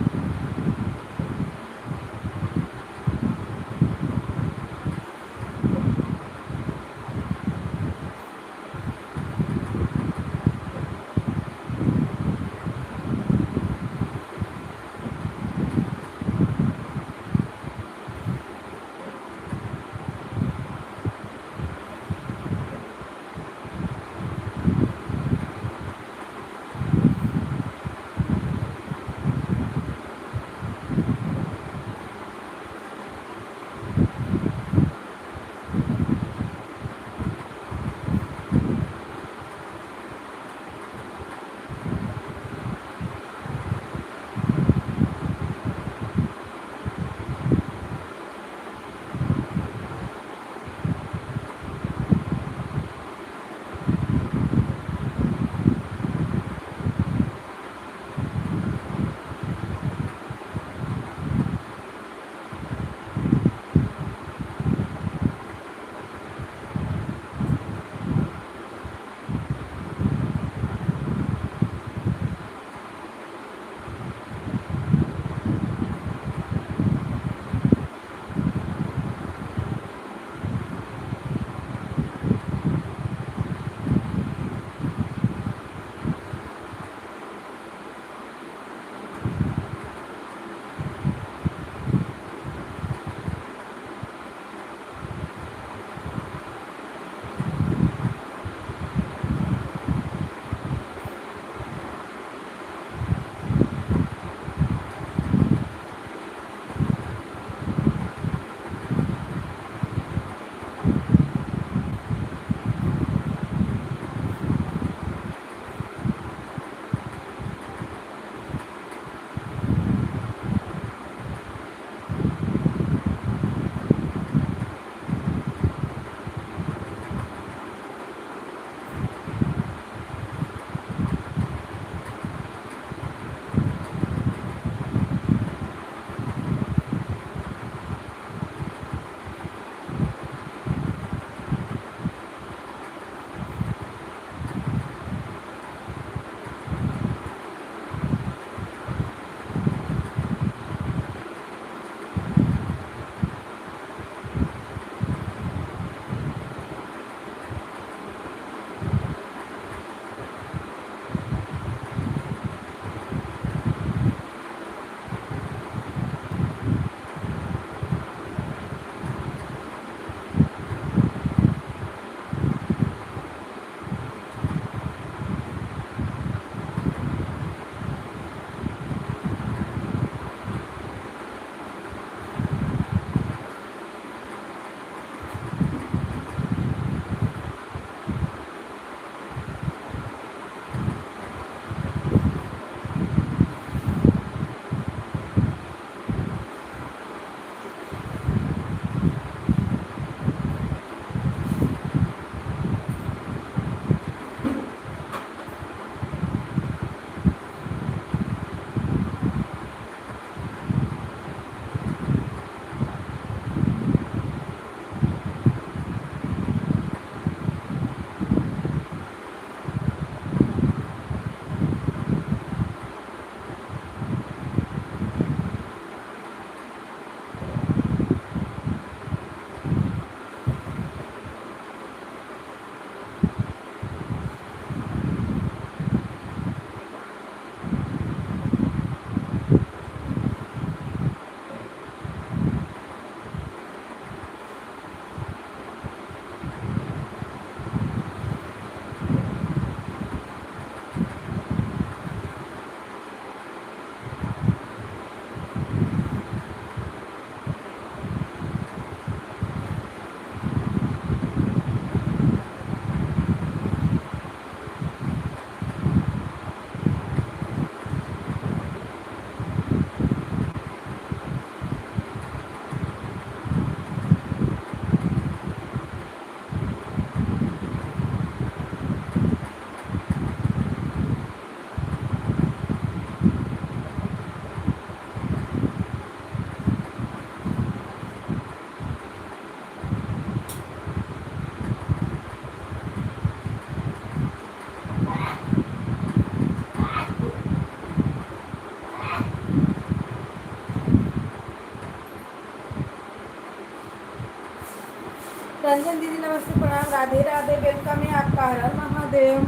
रंजन दीदी नमस्ते प्रणाम, राधे राधे, वेलकम है आपका, हर हर महादेव।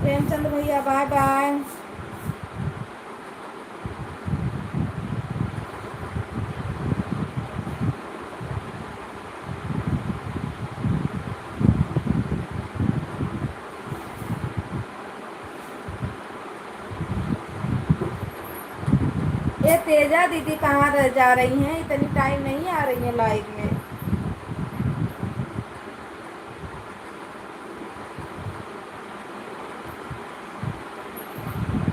प्रेमचंद भैया बाय बाय। ये तेजा दीदी कहाँ रह जा रही हैं, इतनी टाइम नहीं आ रही है लाइव में।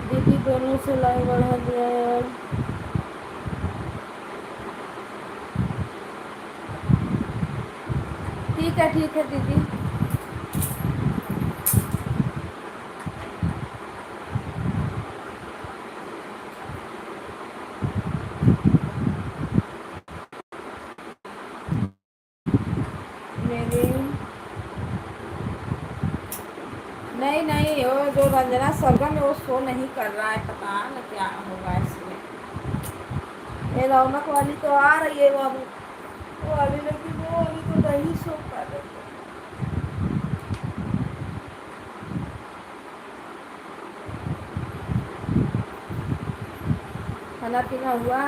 दीदी दोनों से लाइव बढ़ा दिया यार। ठीक है दीदी। मेरी नहीं वो जो रंजना सरगम है वो शो नहीं कर रहा है, पता न क्या होगा इसमें। ये रौनक वाली तो आ रही है वो वाली, लेकिन वो वाली तो नहीं शो कर रही है। खाना पीना हुआ?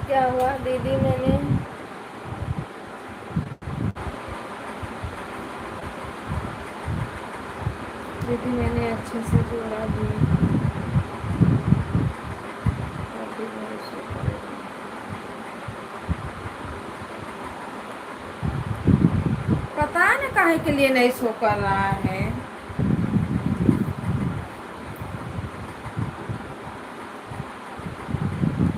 क्या हुआ दीदी? मैंने अच्छे से जोड़ा दी। पता न काहे के लिए नहीं शो कर रहा है।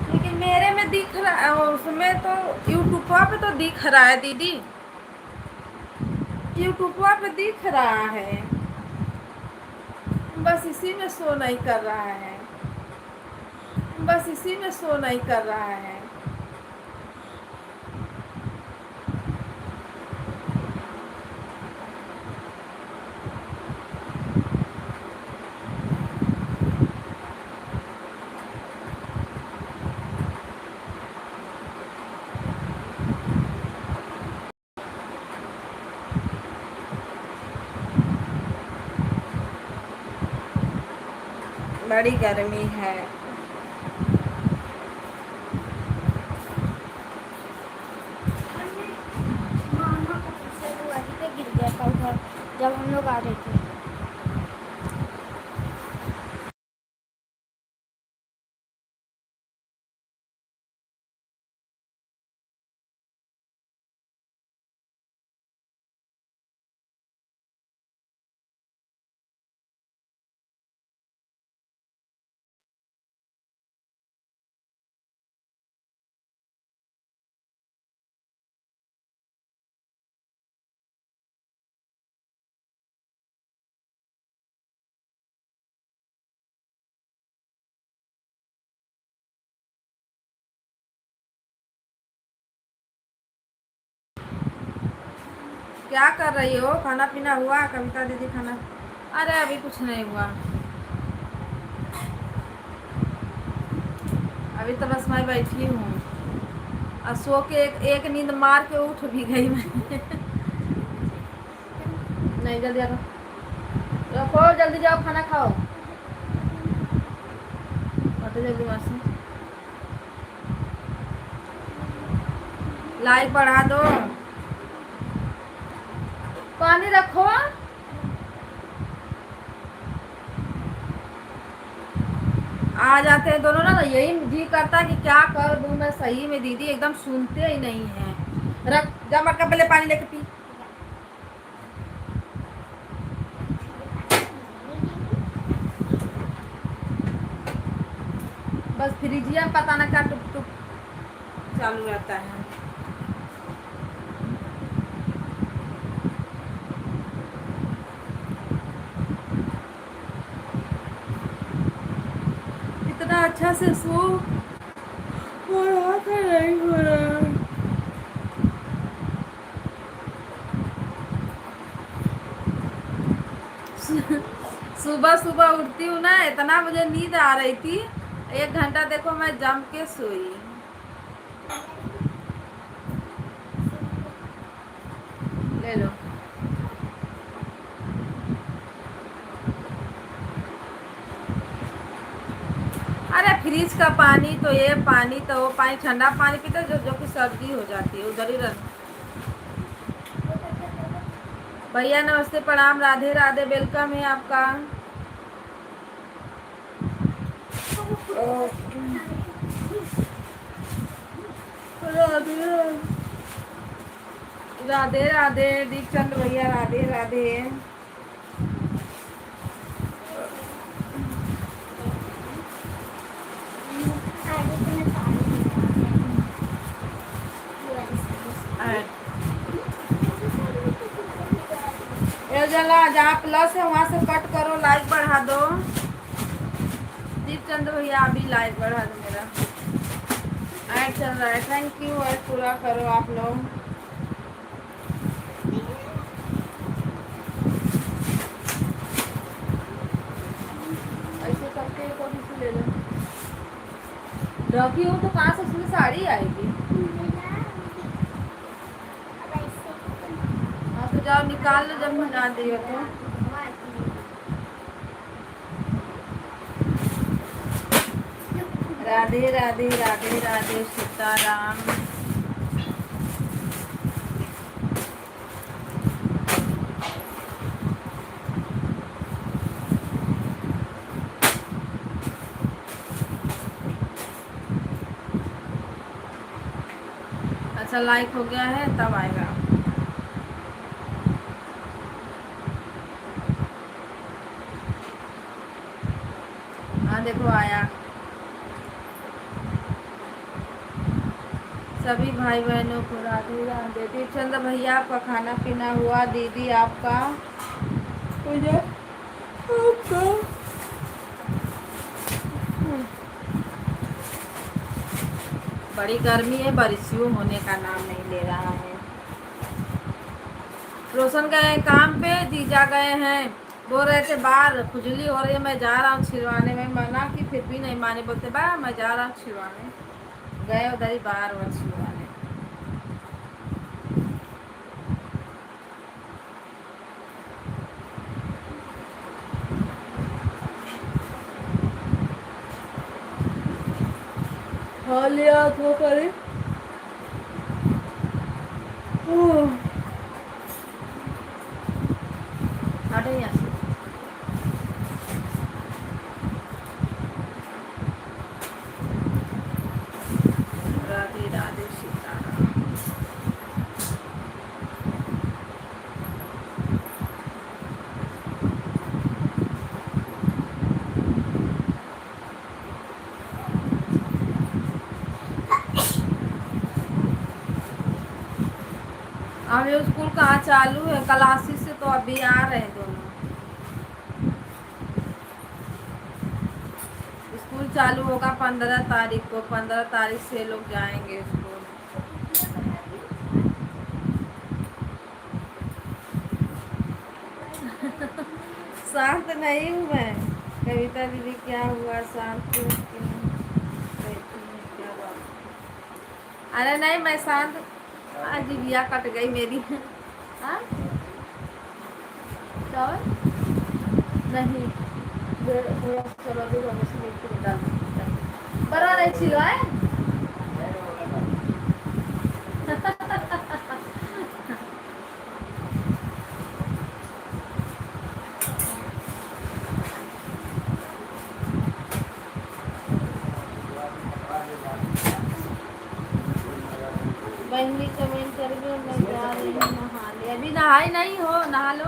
लेकिन मेरे में दिख रहा है, उसमें तो यूट्यूब पे तो दिख रहा है दीदी, यूट्यूब पे दिख रहा है, बस इसी में शो नहीं कर रहा है, बस इसी में शो नहीं कर रहा है। बड़ी गर्मी है। गिर गया था उधर जब हम लोग आ रहे थे। क्या कर रही हो? खाना पीना हुआ कविता दीदी? खाना अरे अभी कुछ नहीं हुआ, अभी तो बस मैं बैठी हूँ और सो के एक नींद मार के उठ भी गई मैं। नहीं जल्दी आ रखो, जल्दी जाओ खाना खाओ, तो जल्दी वहाँ से लाइट बढ़ा दो, पानी रखो। आ जाते हैं दोनों ना, यही जी करता है कि क्या कर दूं मैं, सही में दीदी एकदम सुनते ही नहीं है। रख जा मटका, पहले पानी लेके पी। बस फ्रिजिया पता ना क्या टुक टुक चालू रहता है। इतना अच्छा से सो हो रहा था, नहीं हो रहा। सुबह सुबह उठती हूँ ना, इतना मुझे नींद आ रही थी, 1 घंटा देखो मैं जम के सोई। ले लो। अरे फ्रिज का पानी तो ये पानी तो वो पानी, ठंडा पानी पीते जो कि सर्दी हो जाती है, उधर ही रह। भैया नमस्ते, प्रणाम, राधे राधे, वेलकम है आपका। राधे राधे राधे दीपचंद भैया, राधे राधे। ये जला जहाँ प्लस है वहाँ से कट करो, लाइक बढ़ा दो। दीपचंद भैया अभी लाइक बढ़ा दो मेरा। ऐड चल रहा है, थैंक यू। ऐड पूरा करो आप लोग। ऐसे करके कभी से ले लो। ढकी हो तो कहाँ से उसमें साड़ी आएगी। हाँ तो जाओ निकाल लो जब मंगा दियो तो। राधे राधे राधे राधे सीताराम। अच्छा लाइक हो गया है तब आएगा। हाँ देखो आया। सभी भाई बहनों को राधे राधे। दीपचंद भैया आपका खाना पीना हुआ, दीदी आपका मुझे आपका। बड़ी गर्मी है, बारिशों होने का नाम नहीं ले रहा है। रोशन गए काम पे, जीजा गए हैं, बोल रहे थे बाहर खुजली हो रही है, मैं जा रहा हूँ छिलवाने में। मना कि फिर भी नहीं माने, बोलते बा मैं जा रहा हूँ छिलवाने। गए उधर ही बाहर और छिलवाने। हाँ लिया तो करे। हटो यहाँ से। राधे राधे सीताराम। अब ये स्कूल कहाँ चालू है, क्लासेस से तो अभी आ रहे हैं दोनों। स्कूल चालू होगा 15 तारीख को, 15 तारीख से लोग जाएंगे स्कूल। शांत नहीं हूँ मैं। कविता दीदी क्या हुआ, शांत क्यों क्या बात? अरे नहीं मैं शांत। आज बिया कट गई मेरी। हाँ नहीं थोड़ा चलो भी बड़ा नहीं छिलो है। बहनी कमेंट करके मैं जा रही हूँ नहा ले। अभी नहाई नहीं हो, नहा लो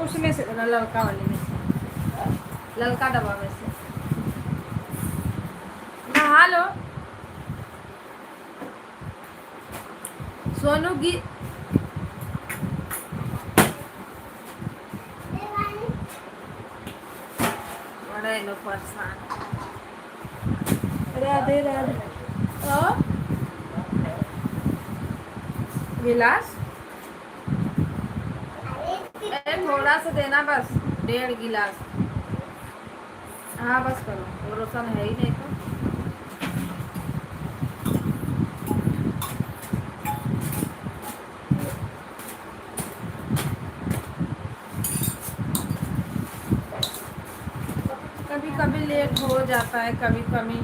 उसमें से, लड़का वाले में से, लड़का डब्बा में से नहा लो। सोनू गी बड़े लोग परेशान। राधे राधे। और गिलास अरे थोड़ा सा देना बस, 1.5 गिलास। हाँ बस करो, वो रोशन है ही नहीं तो। कभी कभी लेट हो जाता है, कभी कभी।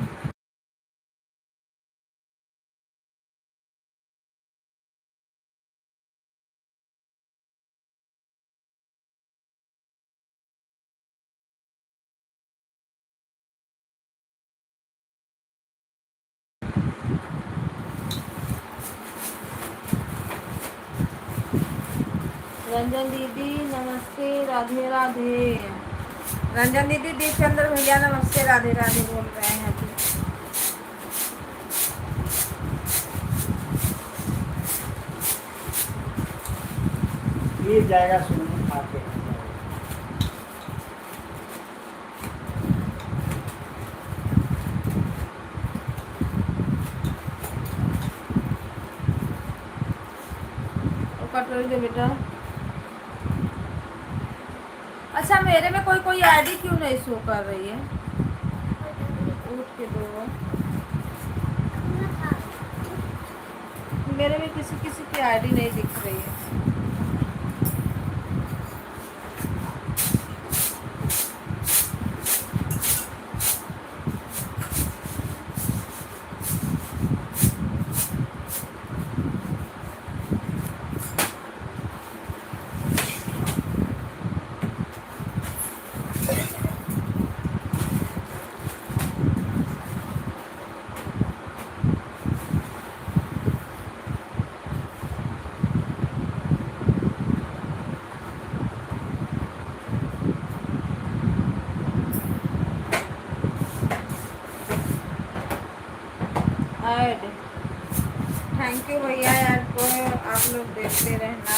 रंजन दीदी नमस्ते, राधे राधे। रंजन दीदी, दीपचंद्र भैया नमस्ते, राधे राधे बोल रहे हैं जी। ये जाएगा सुन आके। वो कटोरी दे बेटा। अच्छा मेरे में कोई कोई आईडी क्यों नहीं शो कर रही है? उठ के दो। मेरे में किसी किसी की आईडी नहीं दिख रही है। ऐड, थैंक यू भैया, ऐड को आप लोग देखते रहना।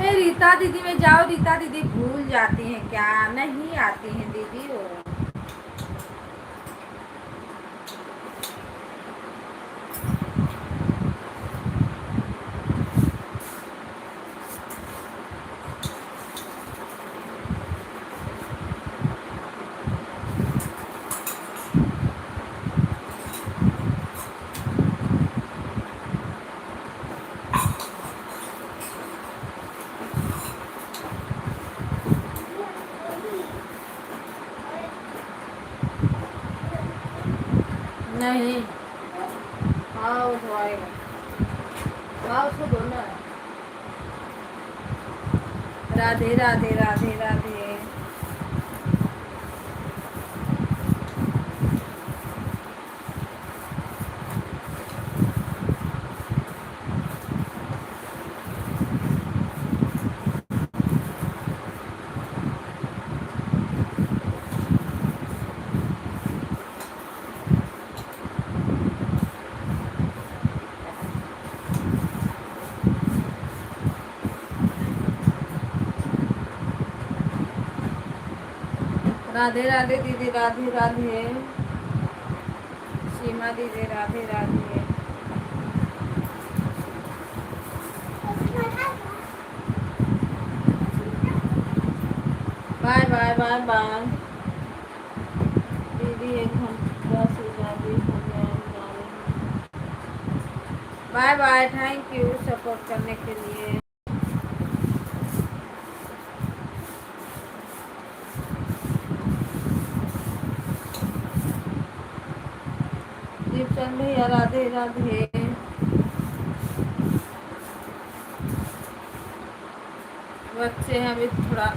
रीता दीदी में जाओ, रीता दीदी भूल जाती हैं क्या? नहीं आती हैं दीदी वो। नहीं, हाँ उठवाएगा। हाँ उसको बोलना है। राधे राधे राधे राधे। राधे राधे दीदी, राधे राधे। सीमा दीदी Radhe Radhe. Bye bye bye bye दीदी, 1 घंटा से ज़्यादा हो गया। Bye bye, thank you support करने के लिए। दीपचंद भैया राधे राधे। बच्चे हैं अभी थोड़ा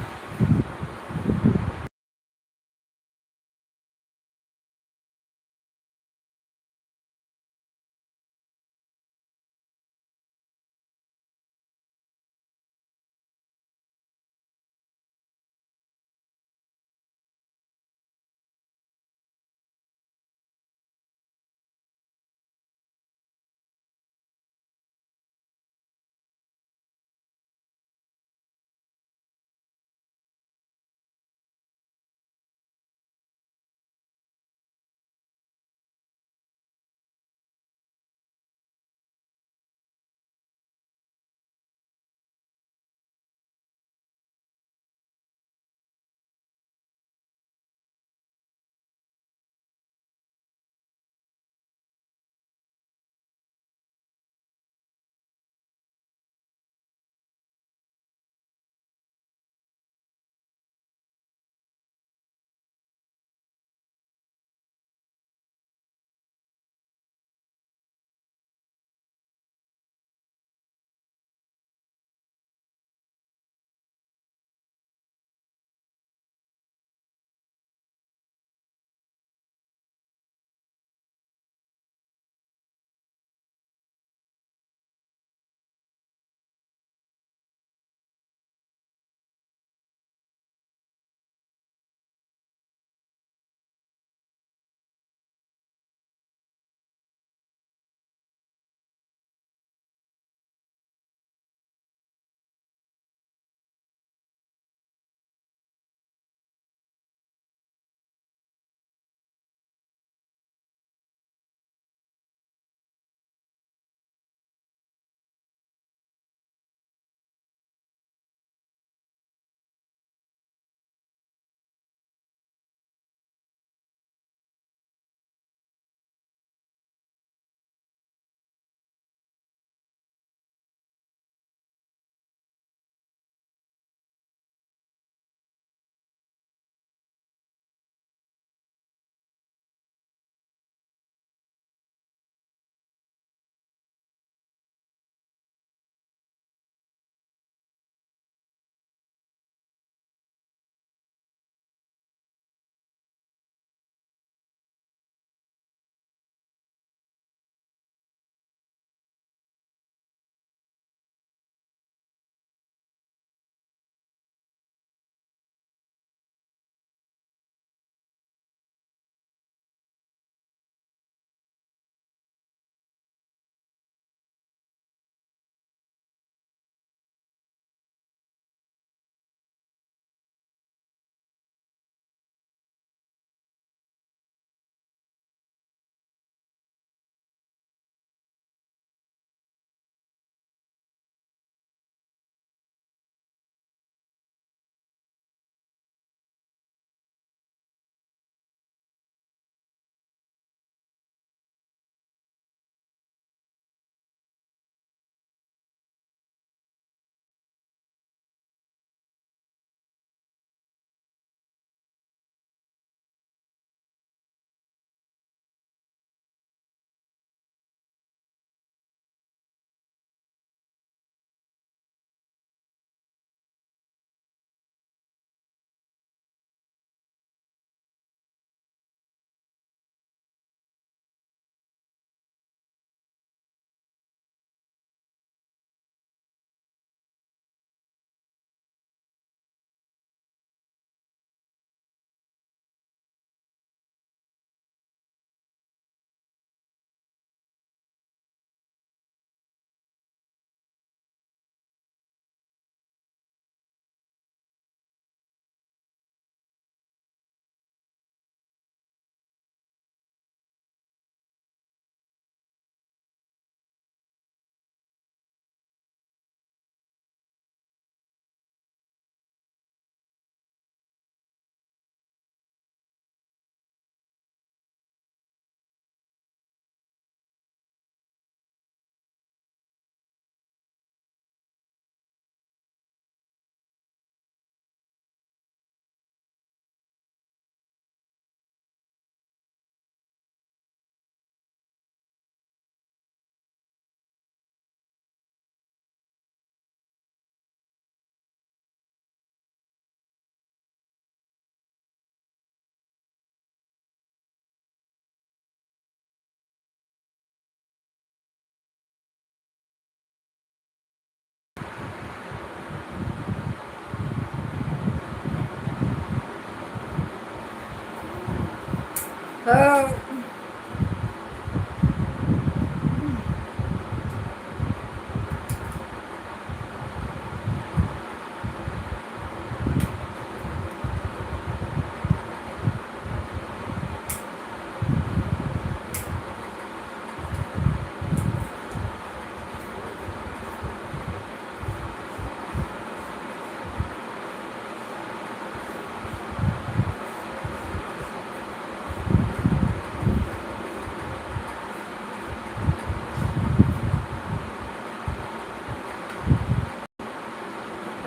हाँ।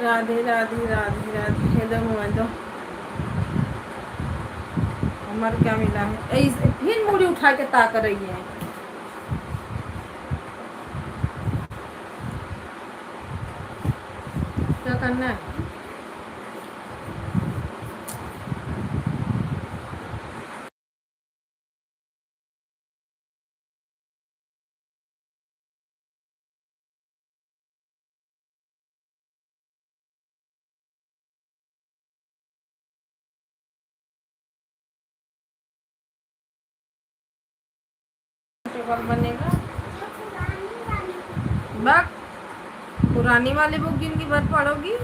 राधे राधे राधे राधे। हेलो मोहम्मद, हमार क्या मिला है? फिर मूड़ी उठा के ताक रही है। क्या करना है? पेपर बनेगा। बक पुरानी वाली बुक जिनकी भर पढ़ोगी।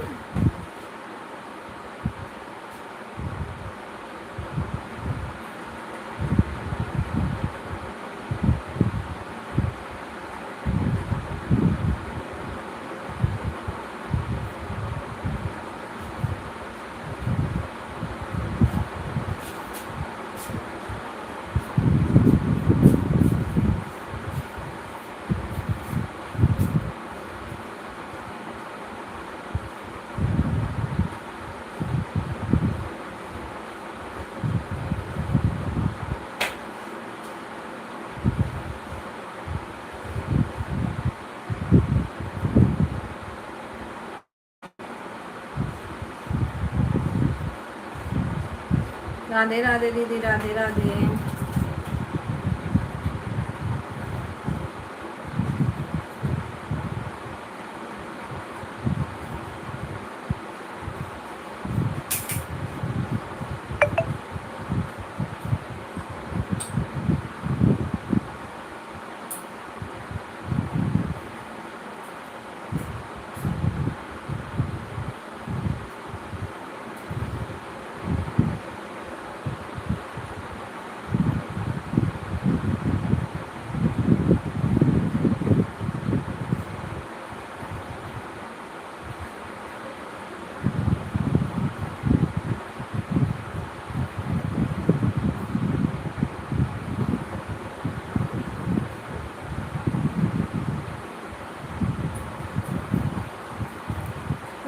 राधे राधे दीदी, राधे राधे।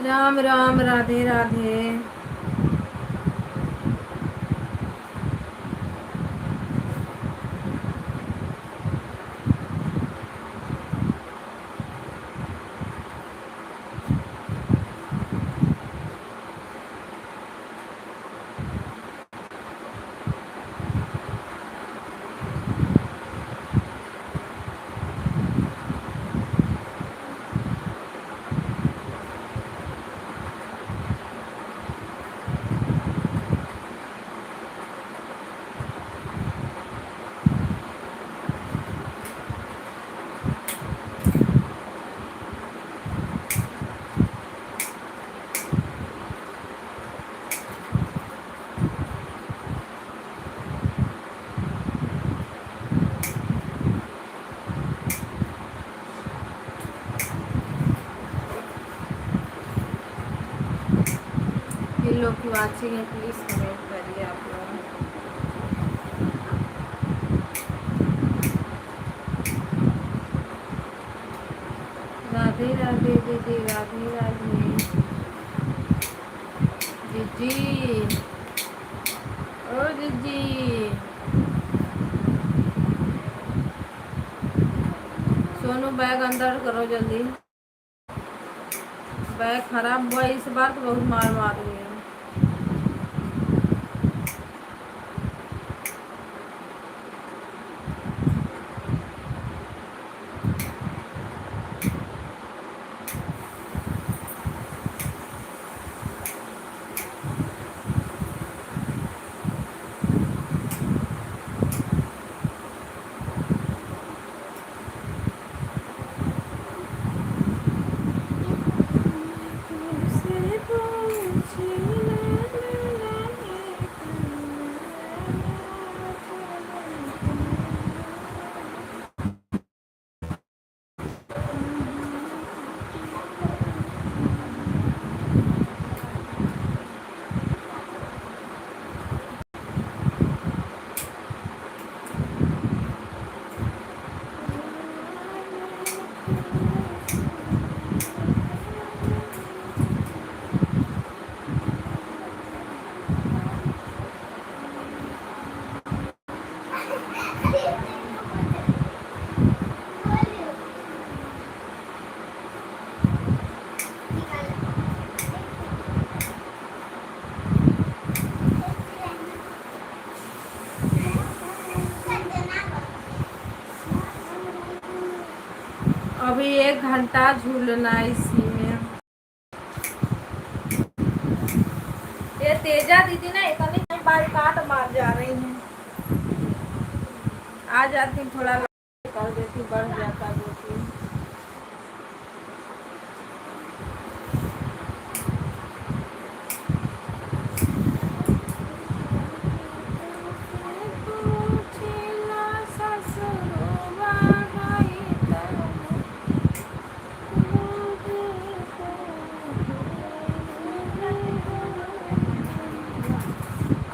राम राम, राधे राधे। जिन लोग की वाचिंग है प्लीज कमेंट करिए आप लोग। राधे राधे दीदी, राधे राधे जीजी। ओ जीजी, सोनू बैग अंदर करो जल्दी। बैग खराब हुआ इस बार तो बहुत मार मार हुई है। अभी 1 घंटा झूलना इसी में। ये तेजा दीदी ना इतनी बाल काट मार जा रही हैं। आ जाती थोड़ा कर देती, बढ़ जाता देती।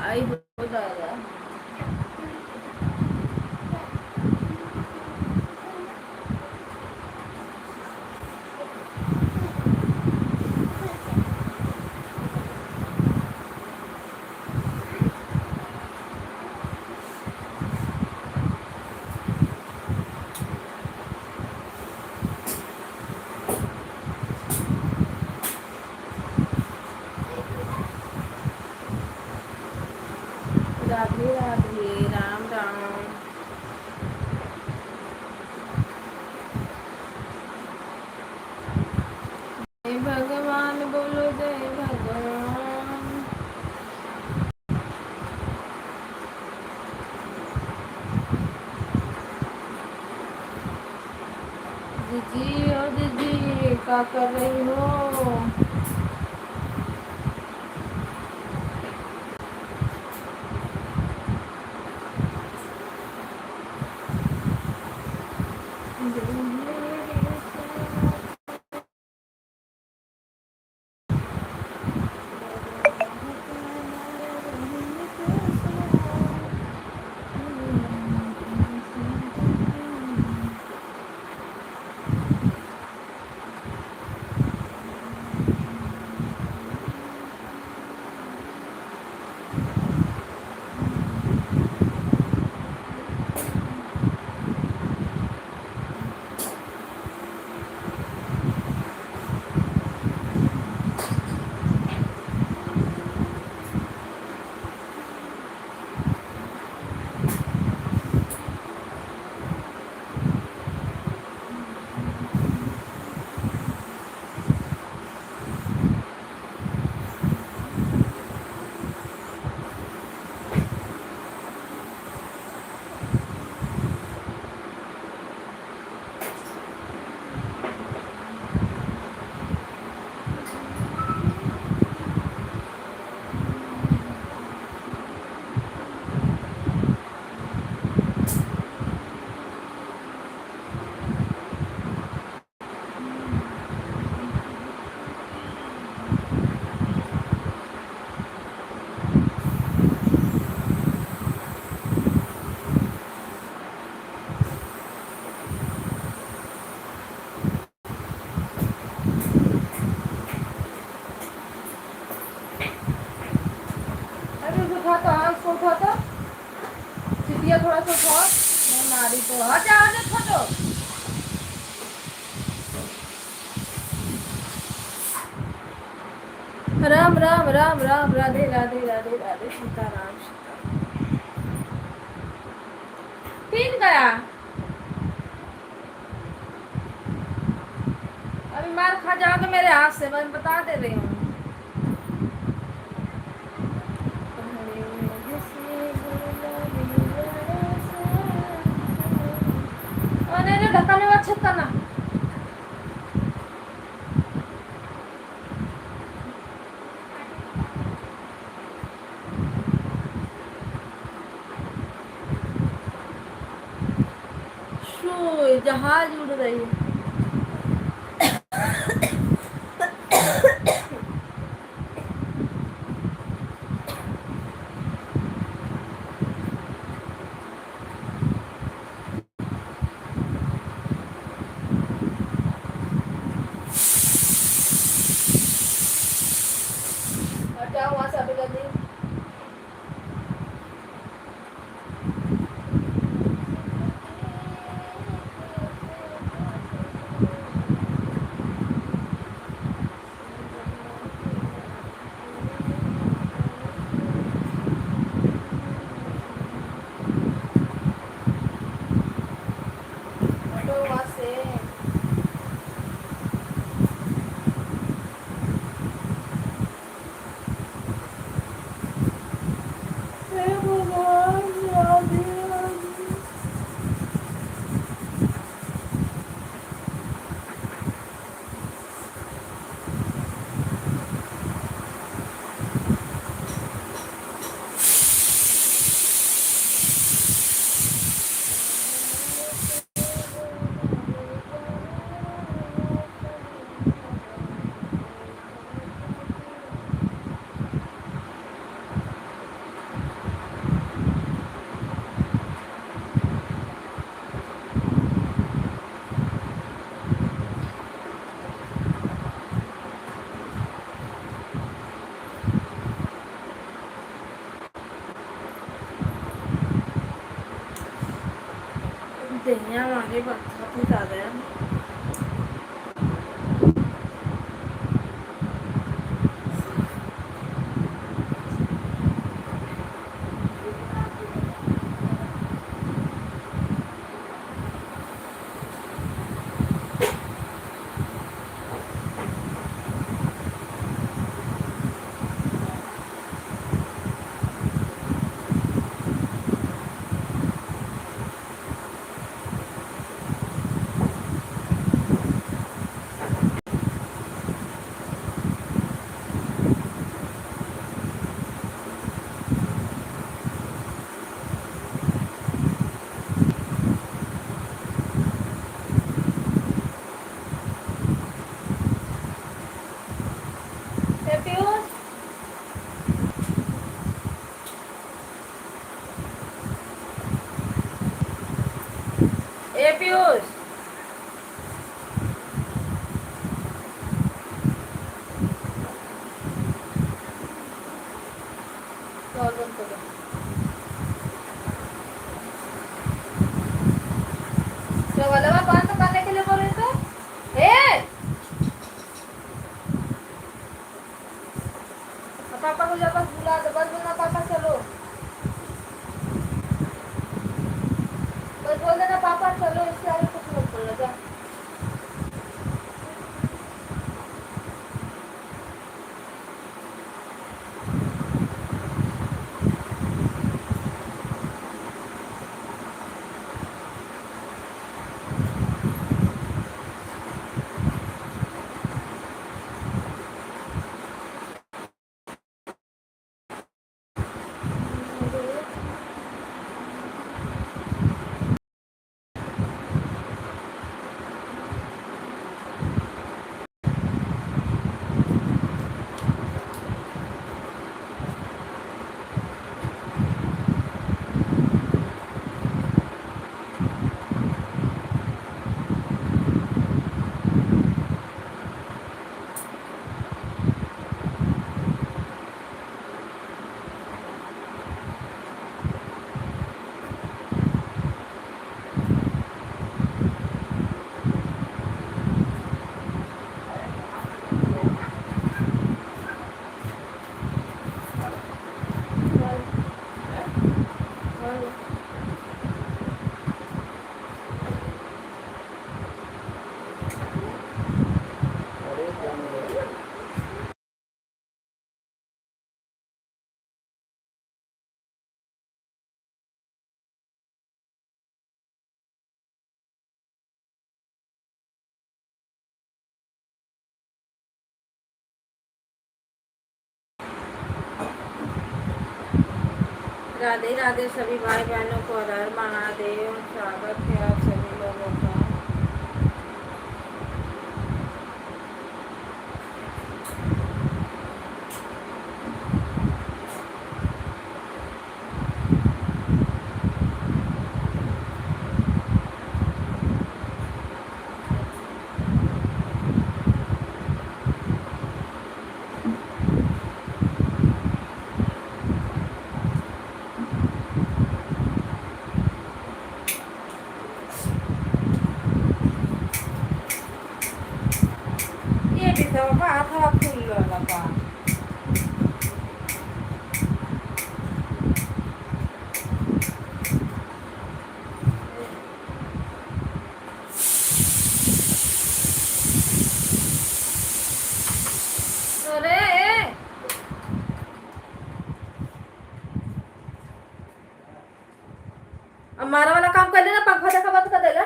आई हो जाएगा। राधे राधे, राम राम। जय भगवान बोलो, जय भगवान। दीदी ओ दीदी क्या कर रही हो? उठाता है, उसको उठाता चिटिया थोड़ा सा उठाओ। मैं नारी तो हटा हटा छोटो। राम राम राम राम, राधे राधे राधे राधे, सीताराम सीताराम। पीट गया। अभी मार खा जाओगे मेरे हाथ से, मैं बता दे रही हूँ। नहीं ढक्कन में अच्छे करना। जहाज उड़ रही है। हटाओ वहां से अभी जल्दी। देखिए हमारे पास काफी ज्यादा है। ए पीयूष, ए पीयूष, कॉल बंद करो। तो वाला बंद करने के लिए बोल रहे थे। ए पापा को जब बस बुला दो, बस बोलना पापा चलो, बस बोल देना पापा चलो, इससे आगे कुछ मत बोलो जा। राधे राधे सभी भाई बहनों को, हर हर महादेव। स्वागत है आप सभी लोगों का। ये भी तो बात है फुल लगा। अरे हमारा वाला काम कर लेना, पंखा देखा बंद कर देला।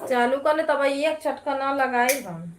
चालू कर ले तब एक झटका ना लगाई हम।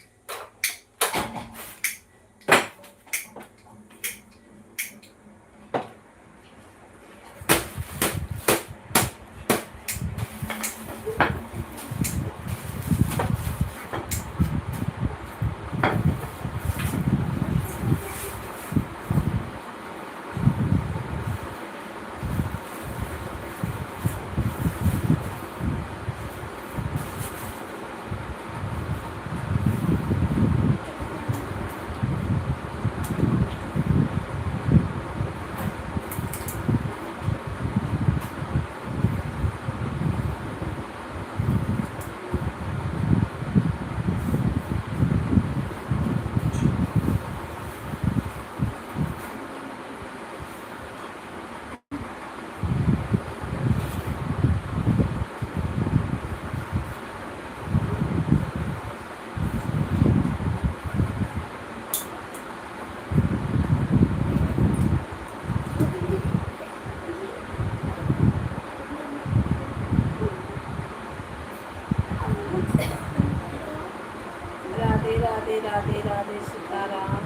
राधे राधे राधे सीताराम।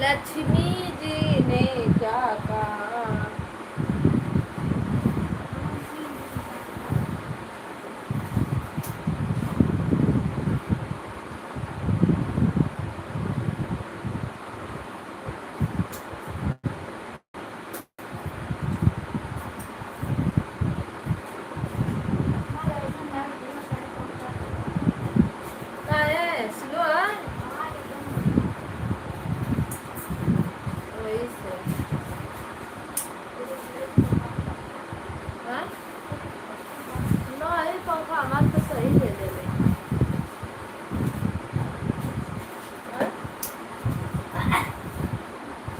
लक्ष्मी जी ने क्या कहा? क्या है स्लो है? वही से हाँ? नहीं पंखा हमारे तो सही दे देवे हाँ?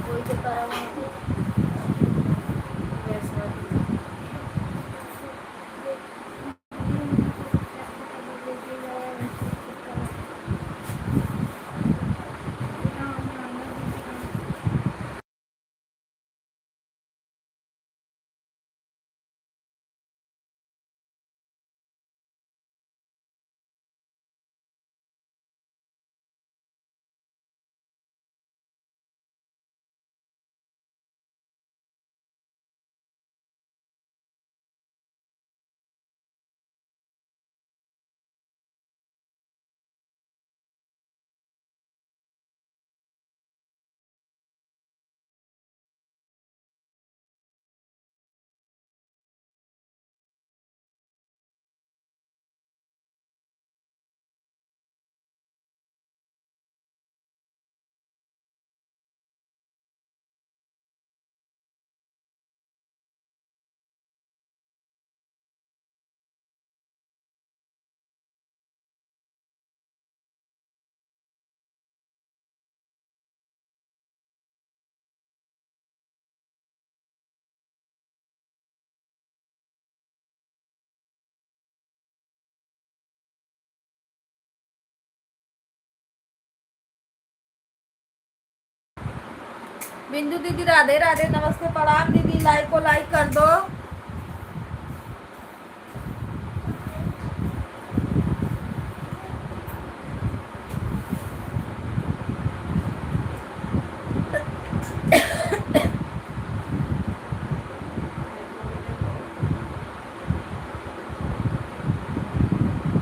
कोई के तरह वहाँ पे वैसा बिंदु दीदी राधे राधे नमस्ते प्रणाम दीदी लाइक को लाइक कर दो।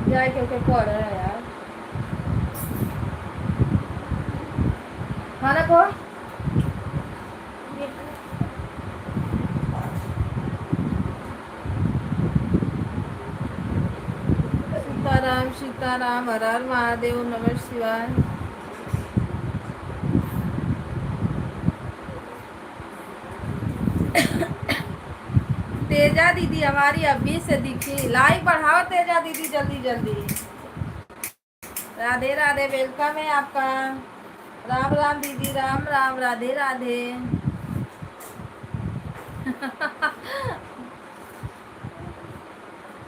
जाए क्योंकि पढ़ रहा है यार खाना को सीताराम सीताराम हर हर महादेव नमः शिवाय। तेजा दीदी हमारी अभी से दिखी लाइक बढ़ाओ तेजा दीदी जल्दी जल्दी। राधे राधे वेलकम है आपका। राम राम दीदी राम राम राधे राधे।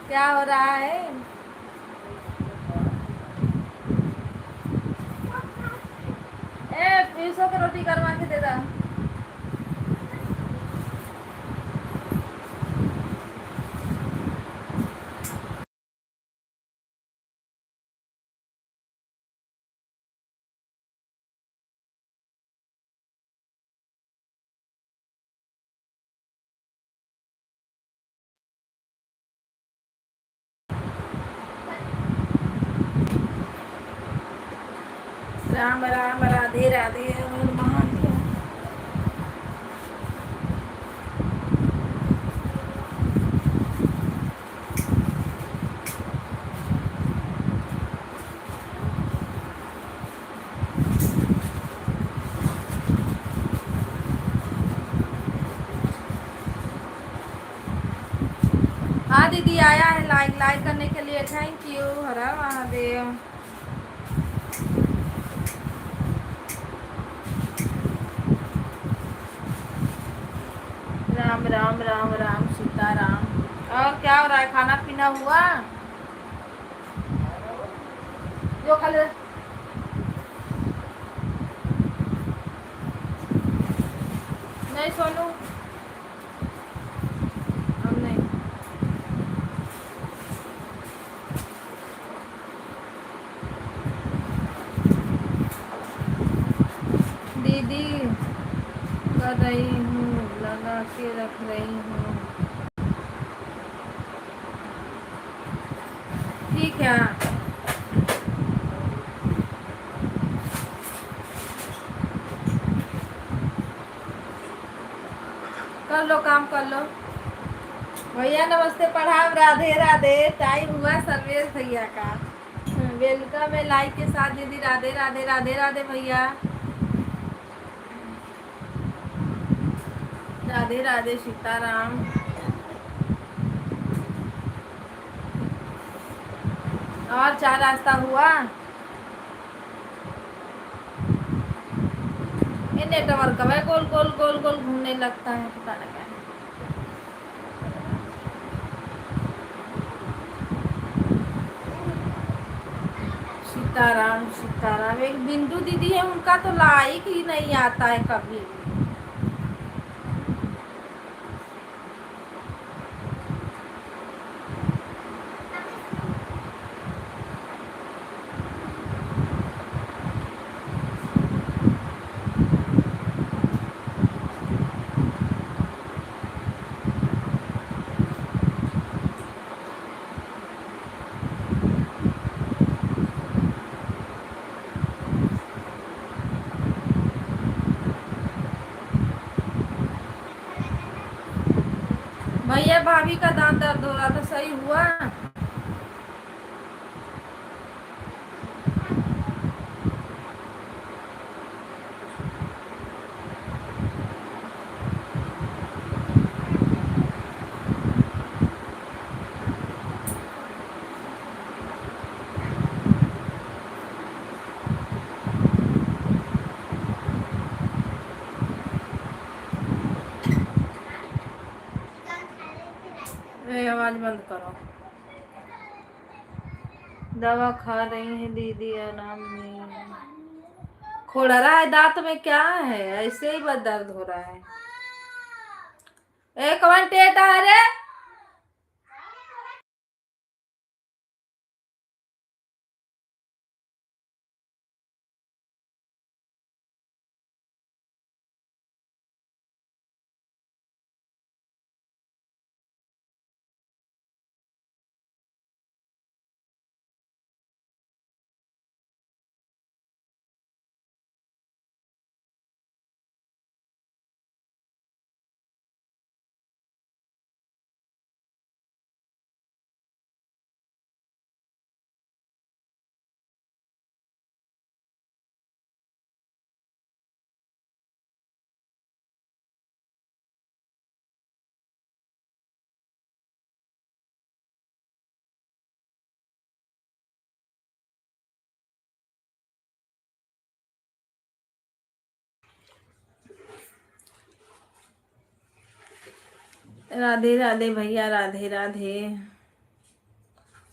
क्या हो रहा है? ए पीसो के रोटी करवा के दे रहा। राम राम राधे राधे और महादेव। हाँ दीदी आया है लाइक लाइक करने के लिए थैंक यू हर हर महादेव। राम राम राम राम सीताराम। और क्या हो रहा है खाना पीना हुआ जो कल नहीं सोनू बना के रख रही हूँ। ठीक है। कर लो काम कर लो। भैया नमस्ते प्रणाम राधे राधे। टाइम हुआ सर्वेश भैया का। वेलकम है लाइक के साथ दीदी। राधे राधे राधे राधे भैया। राधे राधे सीताराम। और चाय नाश्ता हुआ? ये नेटवर्क है गोल गोल गोल गोल घूमने लगता है, पता लगा है। सीताराम सीताराम। एक बिंदु दीदी है, उनका तो लाइक ही नहीं आता है कभी भी। भैया भाभी का दांत दर्द हो रहा था, सही हुआ? आवाज बंद करो। दवा खा रही है दीदी, आराम में। खोड़ा रहा है दांत में, क्या है? ऐसे ही बस दर्द हो रहा है। एक टेटा है रे। राधे राधे भैया, राधे राधे।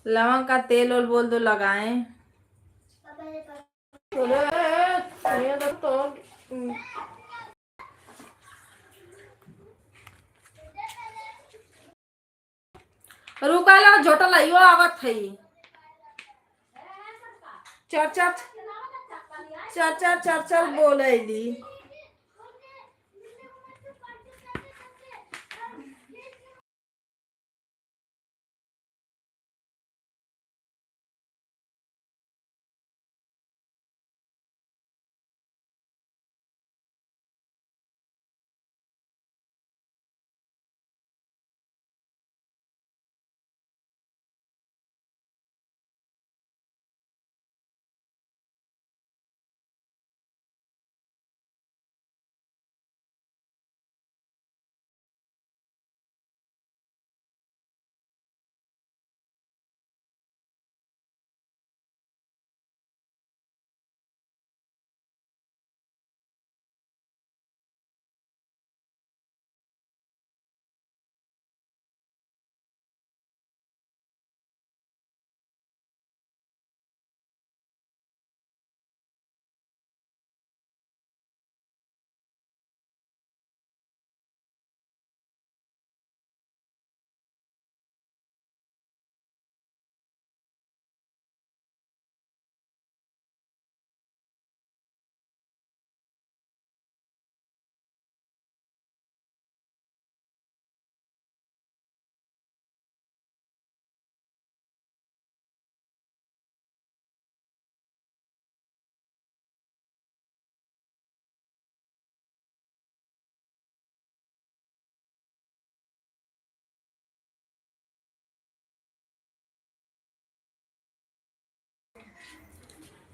लवंग का तेल और बोल दो लगाएं। रुका लो, झोटा लाइयो आवत है। चर चर चर चर चर चर बोलेली।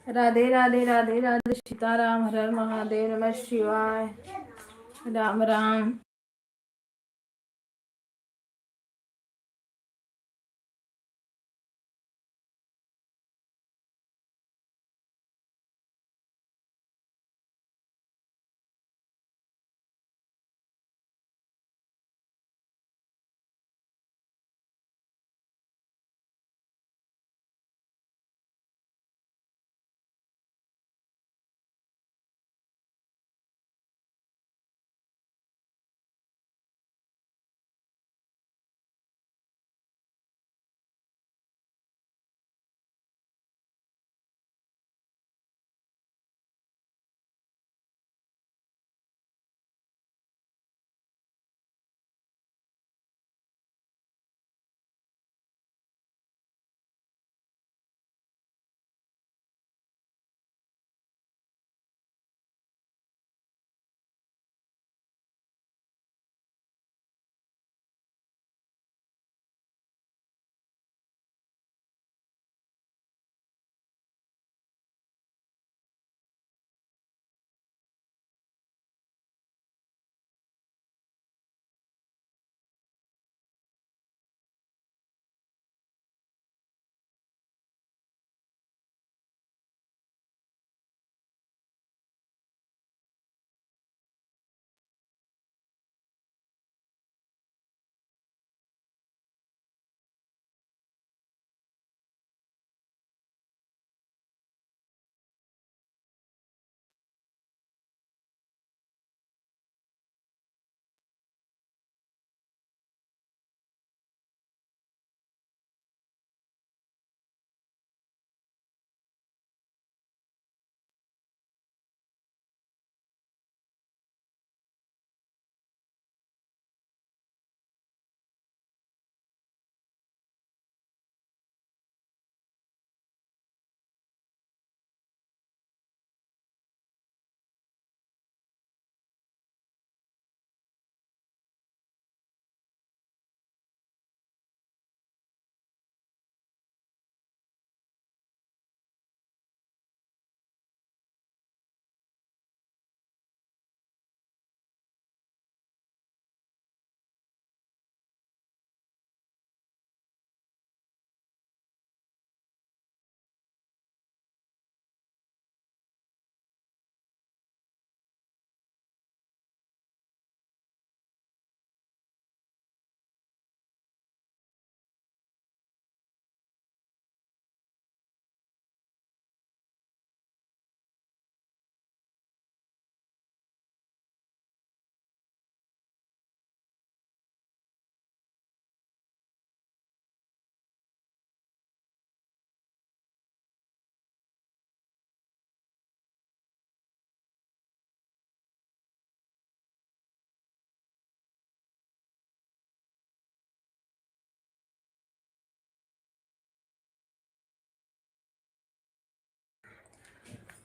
राधे राधे राधे राधे सीताराम, हर हर महादेव, नमः शिवाय, राम राम।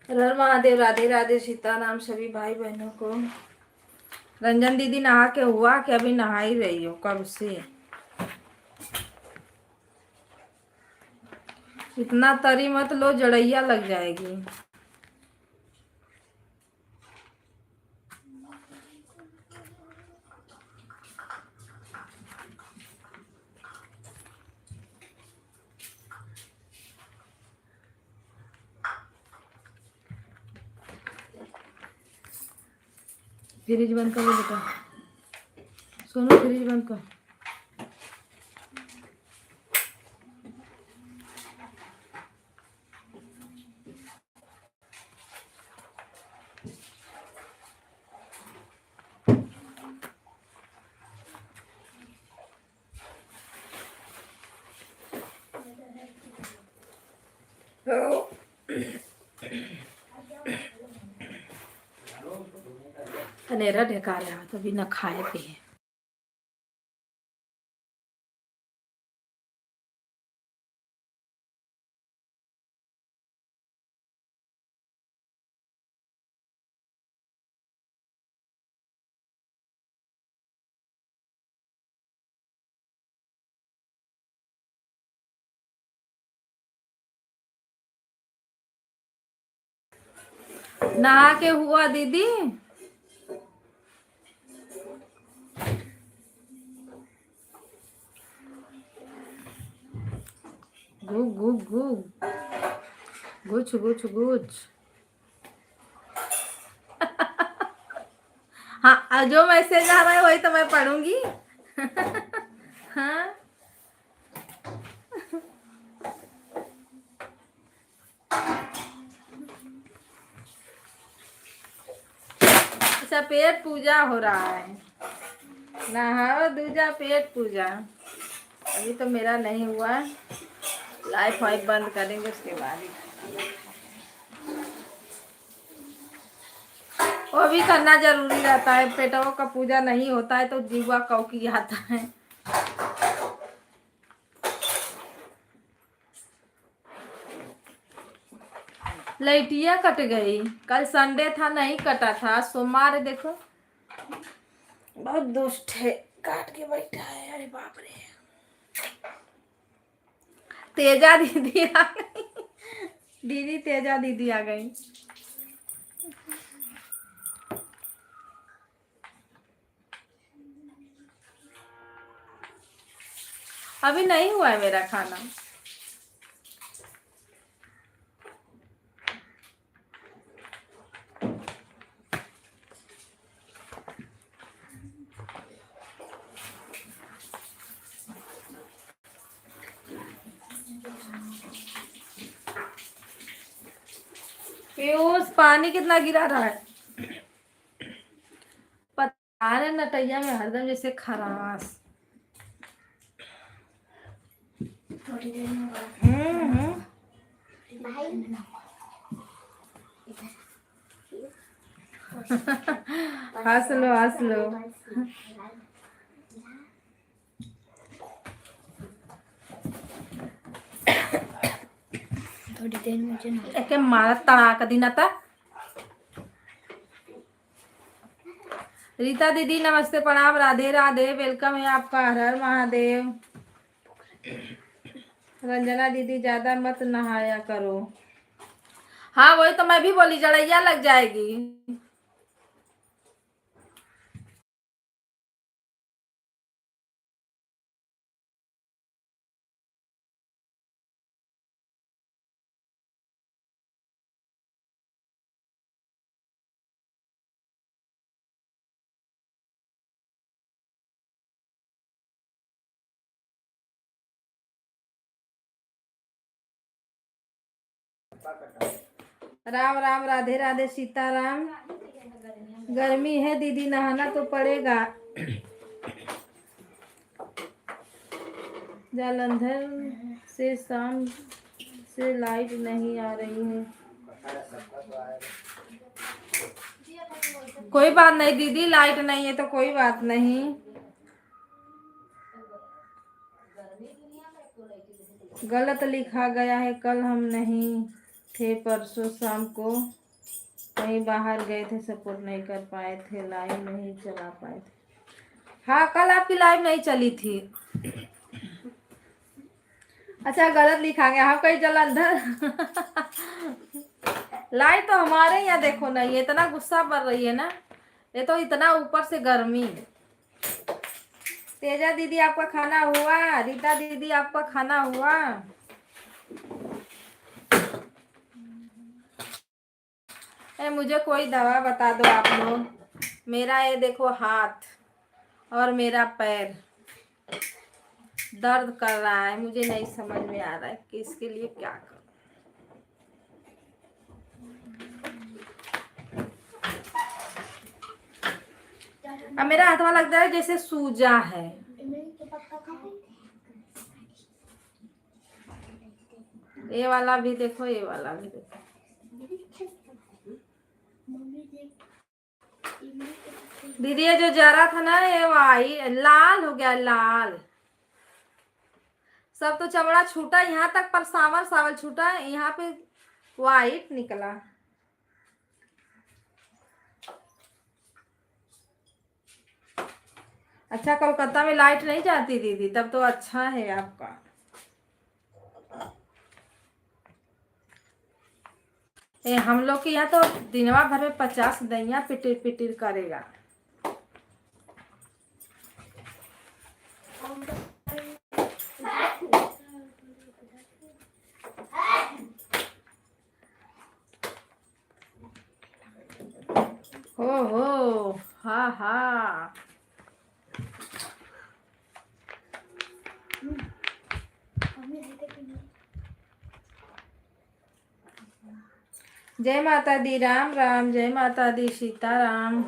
हर हर महादेव, राधे राधे सीताराम सभी भाई बहनों को। रंजन दीदी नहा के हुआ कि अभी नहा ही रही हो कब से? इतना तरी मत लो, जड़ैया लग जाएगी। फ्रिज बंद कर बेटा, सोनू फ्रिज बंद कर। अनेरा ढका रहा तो बिना खाए पिए। नहा के हुआ दीदी? गु गु गु गुच गुच गुच। हाँ, जो मैसेज आ रहा है वही तो मैं पढ़ूंगी। हाँ, अच्छा पेट पूजा हो रहा है। नहाओ दूजा पेट पूजा। अभी तो मेरा नहीं हुआ, लाइफ वाइफ बंद करेंगे उसके बाद ही। वो भी करना जरूरी रहता है, पेटों का पूजा नहीं होता है तो जीवा कौकी आता है। लाइटिया कट गई, कल संडे था नहीं कटा था, सोमवार देखो। बहुत दुष्ट है, काट के बैठा है। अरे बाप रे, तेजा दीदी आ गई। दीदी तेजा दीदी आ गई। अभी नहीं हुआ है मेरा खाना। पीयूष पानी कितना गिरा रहा है? पता है नटैया में हरदम जैसे खरास। हंस लो हंस लो। थोड़ी देर मुझे ना एके मारा तड़ाक दिन था। रीता दीदी नमस्ते प्रणाम, राधे राधे, वेलकम है आपका, हर हर महादेव। रंजना दीदी ज्यादा मत नहाया करो। हाँ वही तो मैं भी बोली, जड़ैया लग जाएगी। राम राम, राधे राधे, सीताराम। गर्मी है दीदी, नहाना तो पड़ेगा। जालंधर से शाम से लाइट नहीं आ रही है। कोई बात नहीं दीदी, लाइट नहीं है तो कोई बात नहीं। गलत लिखा गया है, कल हम नहीं थे, परसों शाम को कहीं बाहर गए थे, सपोर्ट नहीं कर पाए थे, लाइव नहीं चला पाए थे। हाँ कल आपकी लाइव नहीं चली थी। अच्छा गलत लिखा गया, हम कहीं जलंधर। लाइट तो हमारे यहाँ देखो नहीं है, इतना गुस्सा बढ़ रही है ना, ये तो इतना ऊपर से गर्मी। तेजा दीदी आपका खाना हुआ? रीता दीदी आपका खाना हुआ? मुझे कोई दवा बता दो आप लोग। मेरा ये देखो हाथ और मेरा पैर दर्द कर रहा है, मुझे नहीं समझ में आ रहा है कि इसके लिए क्या करूं। अब मेरा हाथ में लगता है जैसे सूजा है। ये वाला भी देखो, ये वाला भी देखो। दीदी ये जो जरा था ना, ये वाई लाल हो गया, लाल। सब तो चमड़ा छूटा यहाँ तक, पर सावल सावल छूटा, यहाँ पे वाइट निकला। अच्छा कोलकाता में लाइट नहीं जाती दीदी, तब तो अच्छा है आपका। हम लोग के यहाँ तो दिनवा भर में 50 दैया पिटिर पिटिर करेगा। हो हा हा। जय माता दी, राम राम, जय माता दी, सीताराम।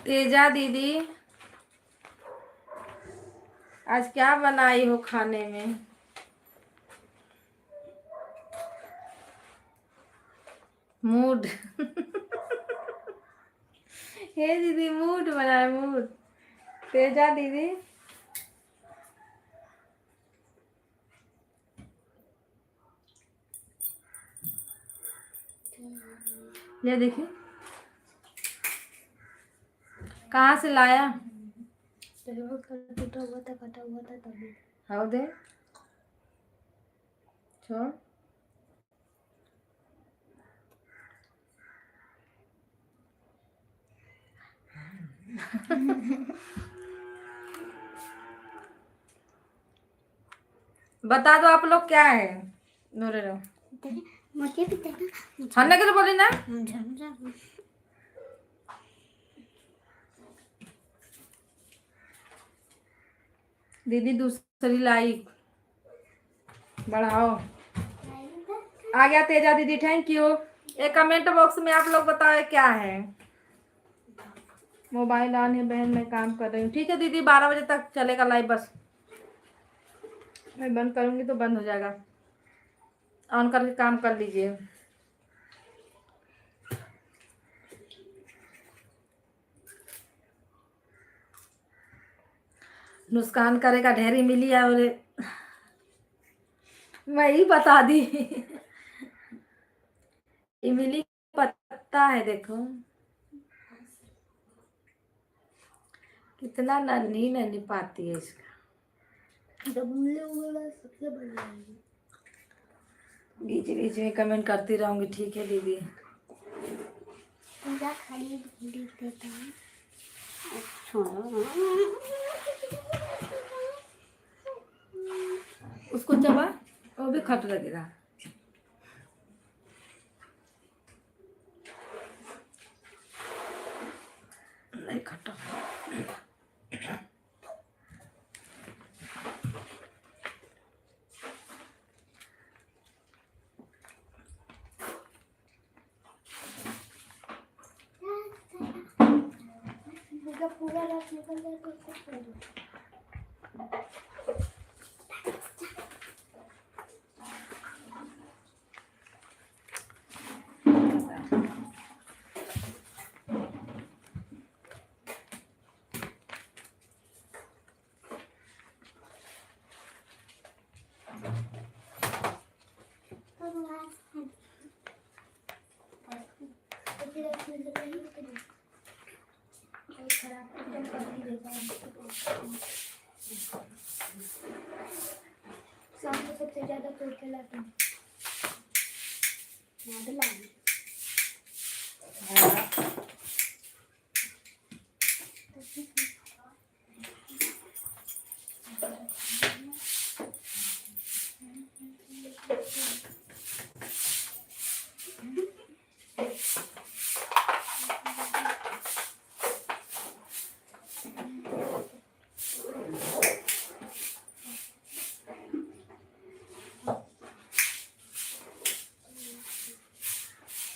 तेजा दीदी आज क्या बनाई हो खाने में? मूड हे दीदी मूड बनाए, मूड। तेजा दीदी ये देखिए कहाँ से लाया? कटा हुआ था तभी। हाँ दे छोड़। बता दो आप लोग क्या है? नोरे रहो मुझे भी देना। खाने के लिए बोली ना। दीदी दूसरी लाइक बढ़ाओ। आ गया तेजा दीदी, थैंक यू। एक कमेंट बॉक्स में आप लोग बताओ क्या है। मोबाइल ऑन है बहन, मैं काम कर रही हूँ। ठीक है दीदी, 12 बजे तक चलेगा लाइव, बस मैं बंद करूंगी तो बंद हो जाएगा। ऑन करके काम कर लीजिए। नुकसान करेगा ढेरी मिली है और मैं ही बता दी। इमली पत्ता है देखो, कितना नन्ही नन्ही पाती है इसका। सबसे बढ़िया बीच बीच में कमेंट करती रहूंगी, ठीक है दीदी। पूरा खरीद देता हूँ। उसको चबा, वो भी खट लगेगा। नहीं खट्टा। पूरा रस निकल जाए तो उसको छोड़ दो। सामने सबसे ज्यादा तोड़ के लाता हूँ।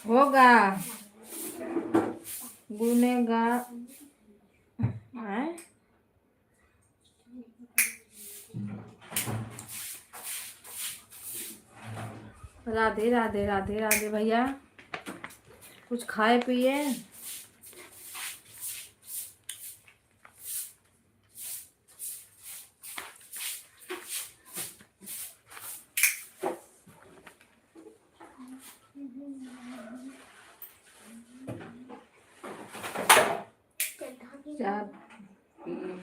होगा गुनेगा। राधे राधे राधे राधे भैया, कुछ खाए पिए। चाय पिए।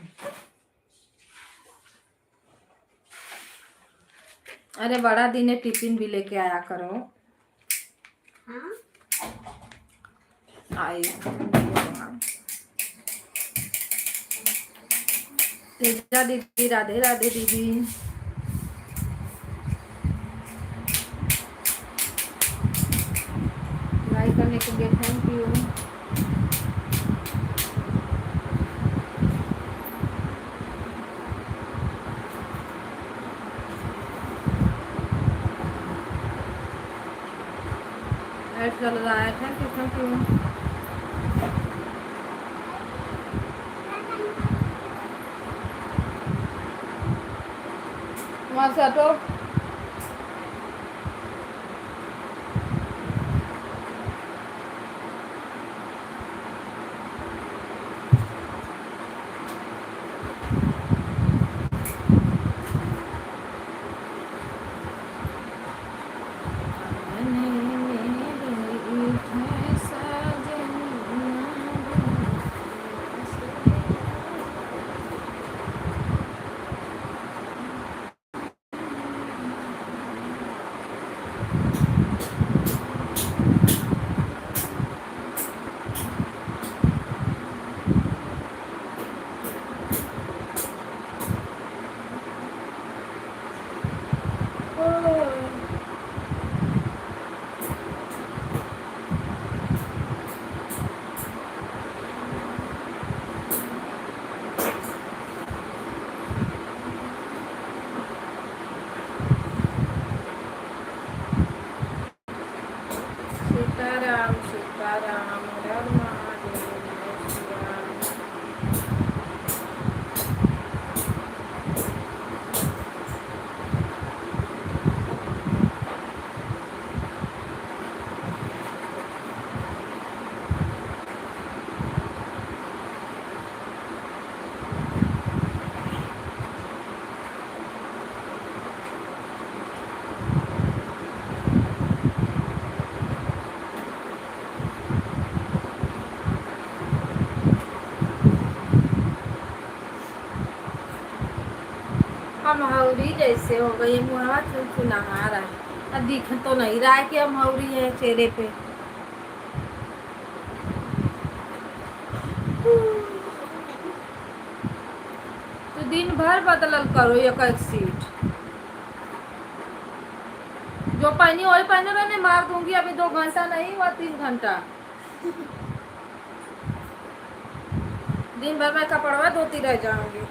अरे बड़ा दिन है, टिफिन भी लेके आया करो। हाँ आई तेजा दीदी, राधे राधे दीदी। लाइक करने के लिए थैंक यू। ऐड चल रहा है, थैंक यू थैंक यू। वहाँ से हटो। सीताराम सीताराम, हर महादेव, जय श्री राम। हम हौरी जैसे हो गई, मुहरा चुनचुना रहा है। अब दिख तो नहीं रहा है कि हम हौरी है चेहरे पे। तो दिन भर बदलल करो एक एक सीट। जो पहनी वही पहने रहने, मार दूंगी। अभी 2 घंटा नहीं हुआ, 3 घंटा। दिन भर मैं कपड़वा धोती रह जाऊंगी।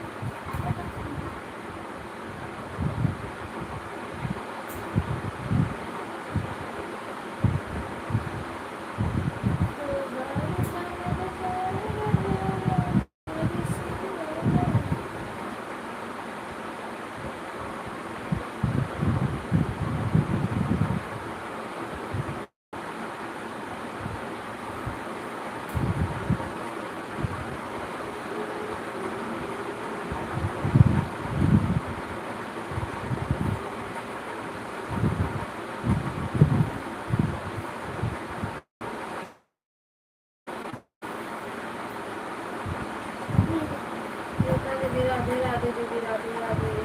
राधे राधे दीदी, राधे राधे।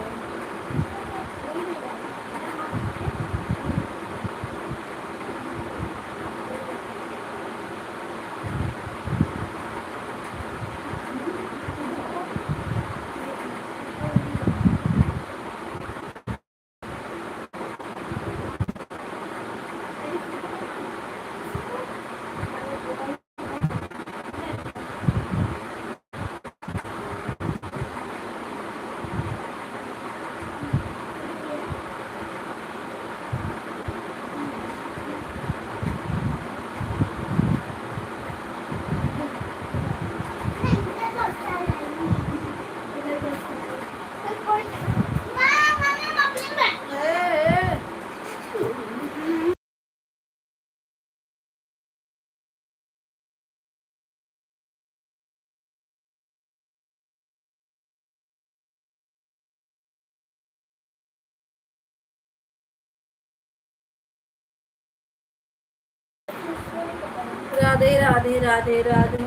राधे राधे राधे राधे।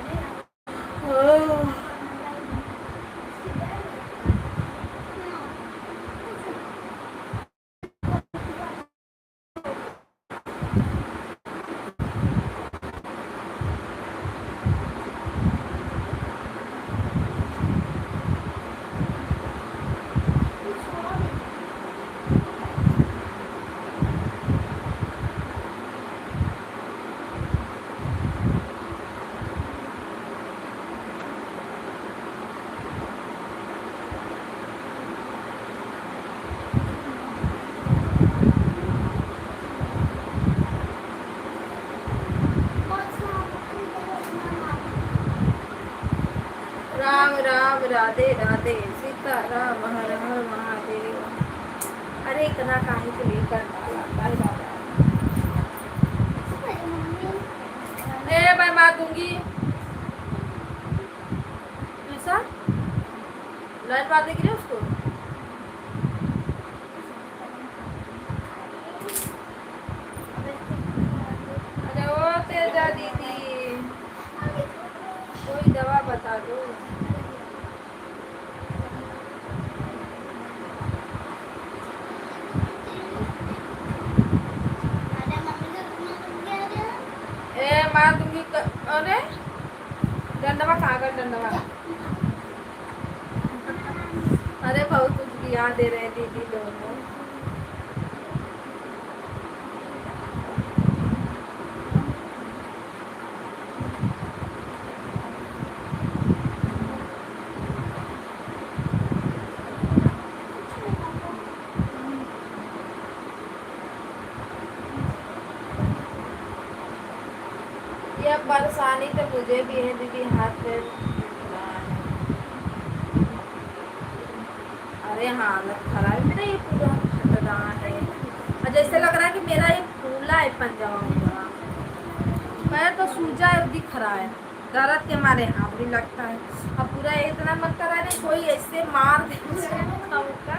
ओह, राम राम राधे राधे सीता राम हर हर महादेव। अरे इतना काहे के लिए करना आता है बाबा। ए मैं मार दूंगी ऐसा लाइट मार देगी रे उसको। अरे ओ तेजा दीदी कोई दवा बता दो। ए मार दूंगी अरे डंडवा कहाँ का डंडवा। अरे बहुत कुछ बिया दे रहे हैं दीदी दोनों। ये परेशानी तो मुझे भी है दीदी हाथ पे। अरे हालत खराब है मेरा ये पूरा फटना है और जैसे लग रहा है कि मेरा ये फूला है पंजाब पूरा। पैर तो सूजा है दिख रहा है दर्द के मारे हाथ भी लगता है। अब पूरा इतना मन कर रहा है कोई ऐसे मार दे का।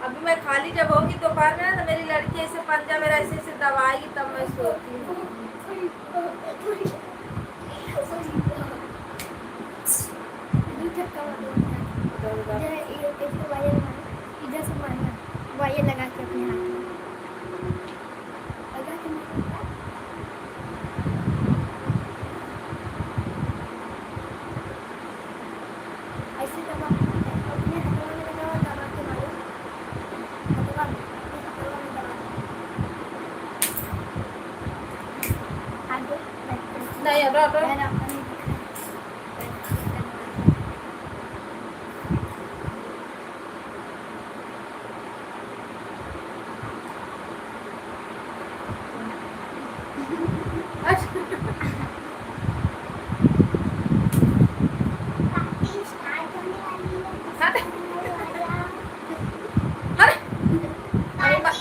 अभी मैं खाली जब होगी दोपहर में तो मेरी लड़की ऐसे पंजा मेरा ऐसे ऐसे दबाएगी तब मैं सोती हूँ। इधर से मारना वायर लगा के अपने हाथ में लगा के मारना। ऐसे दबा अपने हथवा में लगा और दबा के मारो। हथवा में दबा हाथ दो नहीं अब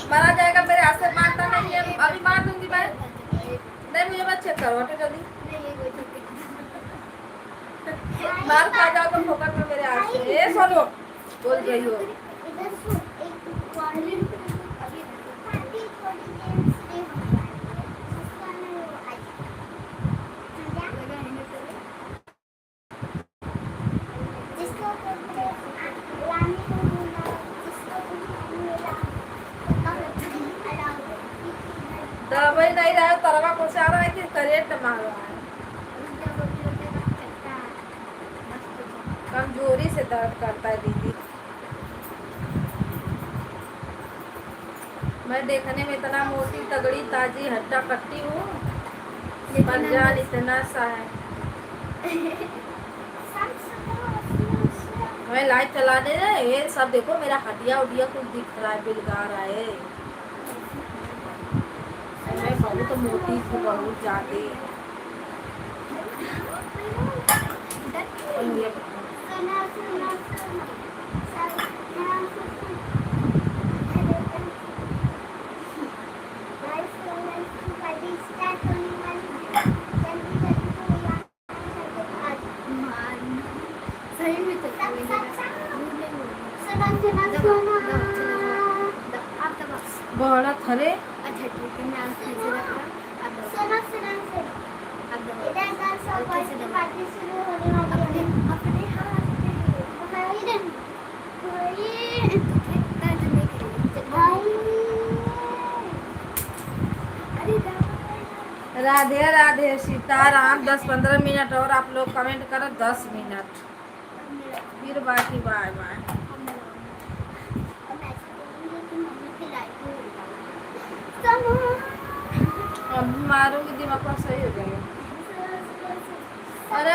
मारा जाएगा मेरे हाथ से मारता नहीं है। अभी मार दूंगी मैं। नहीं मुझे मत चेक करो हटो जल्दी। मार खा जाओ तो फोकट में मेरे हाथ से। ए सोनू बोल रही हो। दवाई नहीं रहा है तरवा को से आ रहा है कि करेंट मार रहा है। कमजोरी से दर्द करता है दीदी। मैं देखने में इतना मोटी तगड़ी ताजी हड्डा कट्टी हूँ। पंजान इतना सा है। मैं लाइट चला दे ये सब देखो मेरा हड्डिया उडिया कुछ दिख रहा है बिलगा रहा है। मैं बहुत मोटी थी बहुत ज्यादा। सही में तो बड़ा थरे राधे राधे सीताराम। 10-15 मिनट और आप लोग कमेंट करो 10 मिनट फिर बाकी बाय बाय। अब मारूंगी दिमाग पर सही हो जाएगा। अरे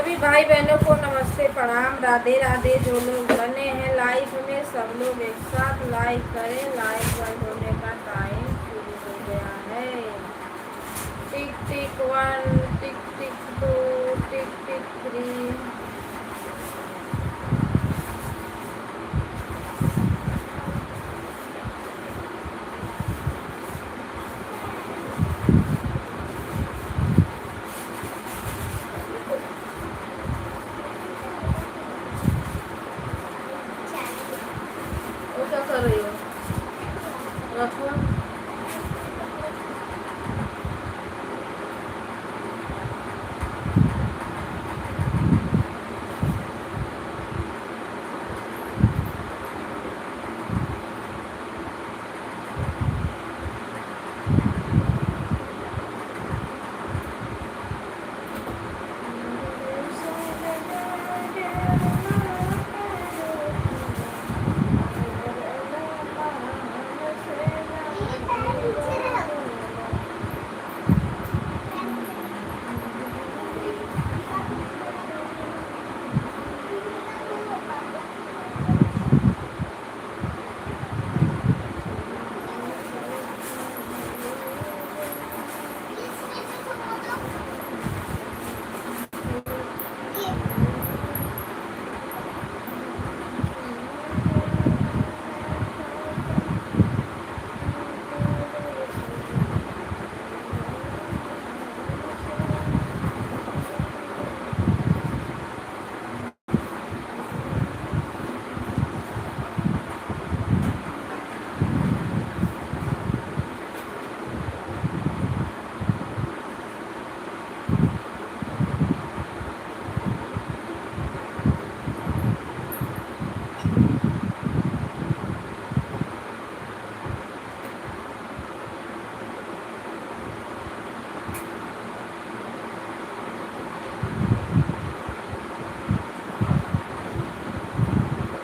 सभी भाई बहनों को नमस्ते प्रणाम राधे राधे। जो लोग बने हैं लाइव में सब लोग एक साथ लाइक करें। लाइव बंद होने का टाइम शुरू हो गया है। टिक टिक 1, टिक टिक 2, टिक टिक 3। वो क्या कर रही हो? रखो।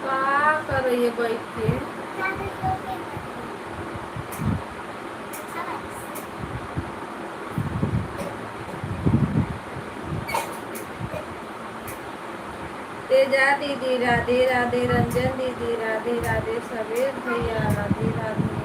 क्या कर रही है बैठ के? तेजा दीदी राधे राधे। रंजन दीदी राधे राधे। सवेर भैया राधे राधे।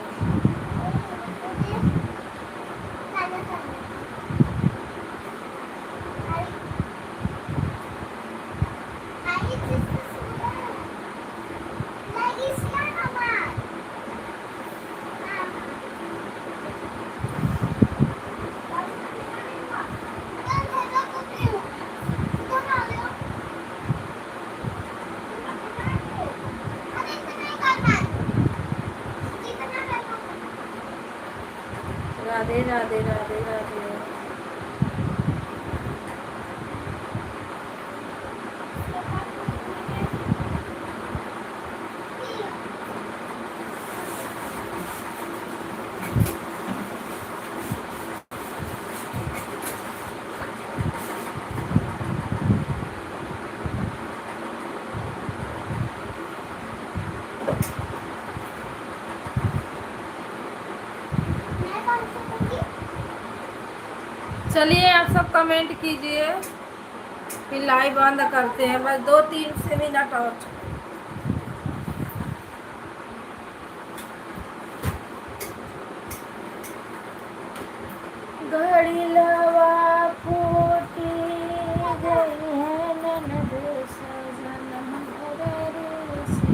राधे राधे राधे राधे। चलिए आप सब कमेंट कीजिए, फिर लाइव बंद करते हैं। बस 2-3 मिनट और। घड़ी लवा फूटी गई है ननद सजन हमारे से।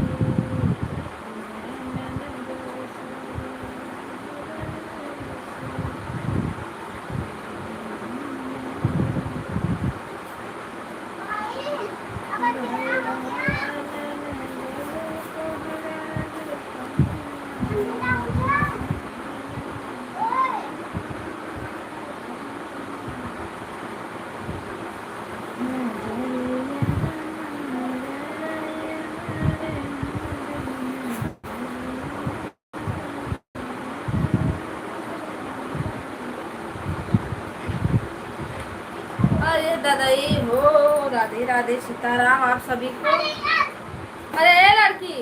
अरे दादाई हो। राधे राधे सीताराम आप सभी को। अरे ए लड़की,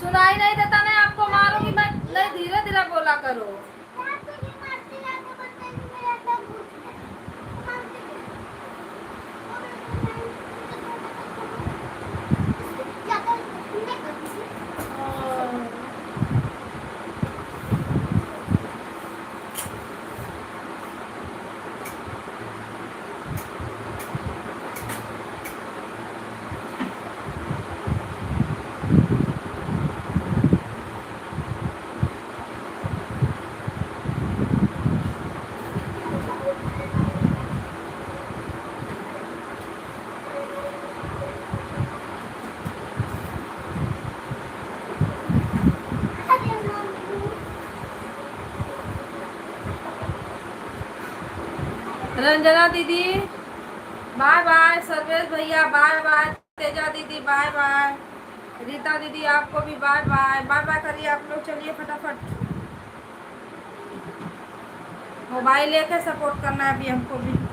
सुनाई नहीं देता? नहीं आपको मारूंगी मैं। नहीं, धीरे धीरे बोला करो। रंजना दीदी बाय बाय, सर्वेश भैया बाय बाय, तेजा दीदी बाय बाय, रीता दीदी आपको भी बाय बाय। बाय बाय करिए आप लोग, चलिए फटाफट। मोबाइल लेके सपोर्ट करना है अभी हमको भी।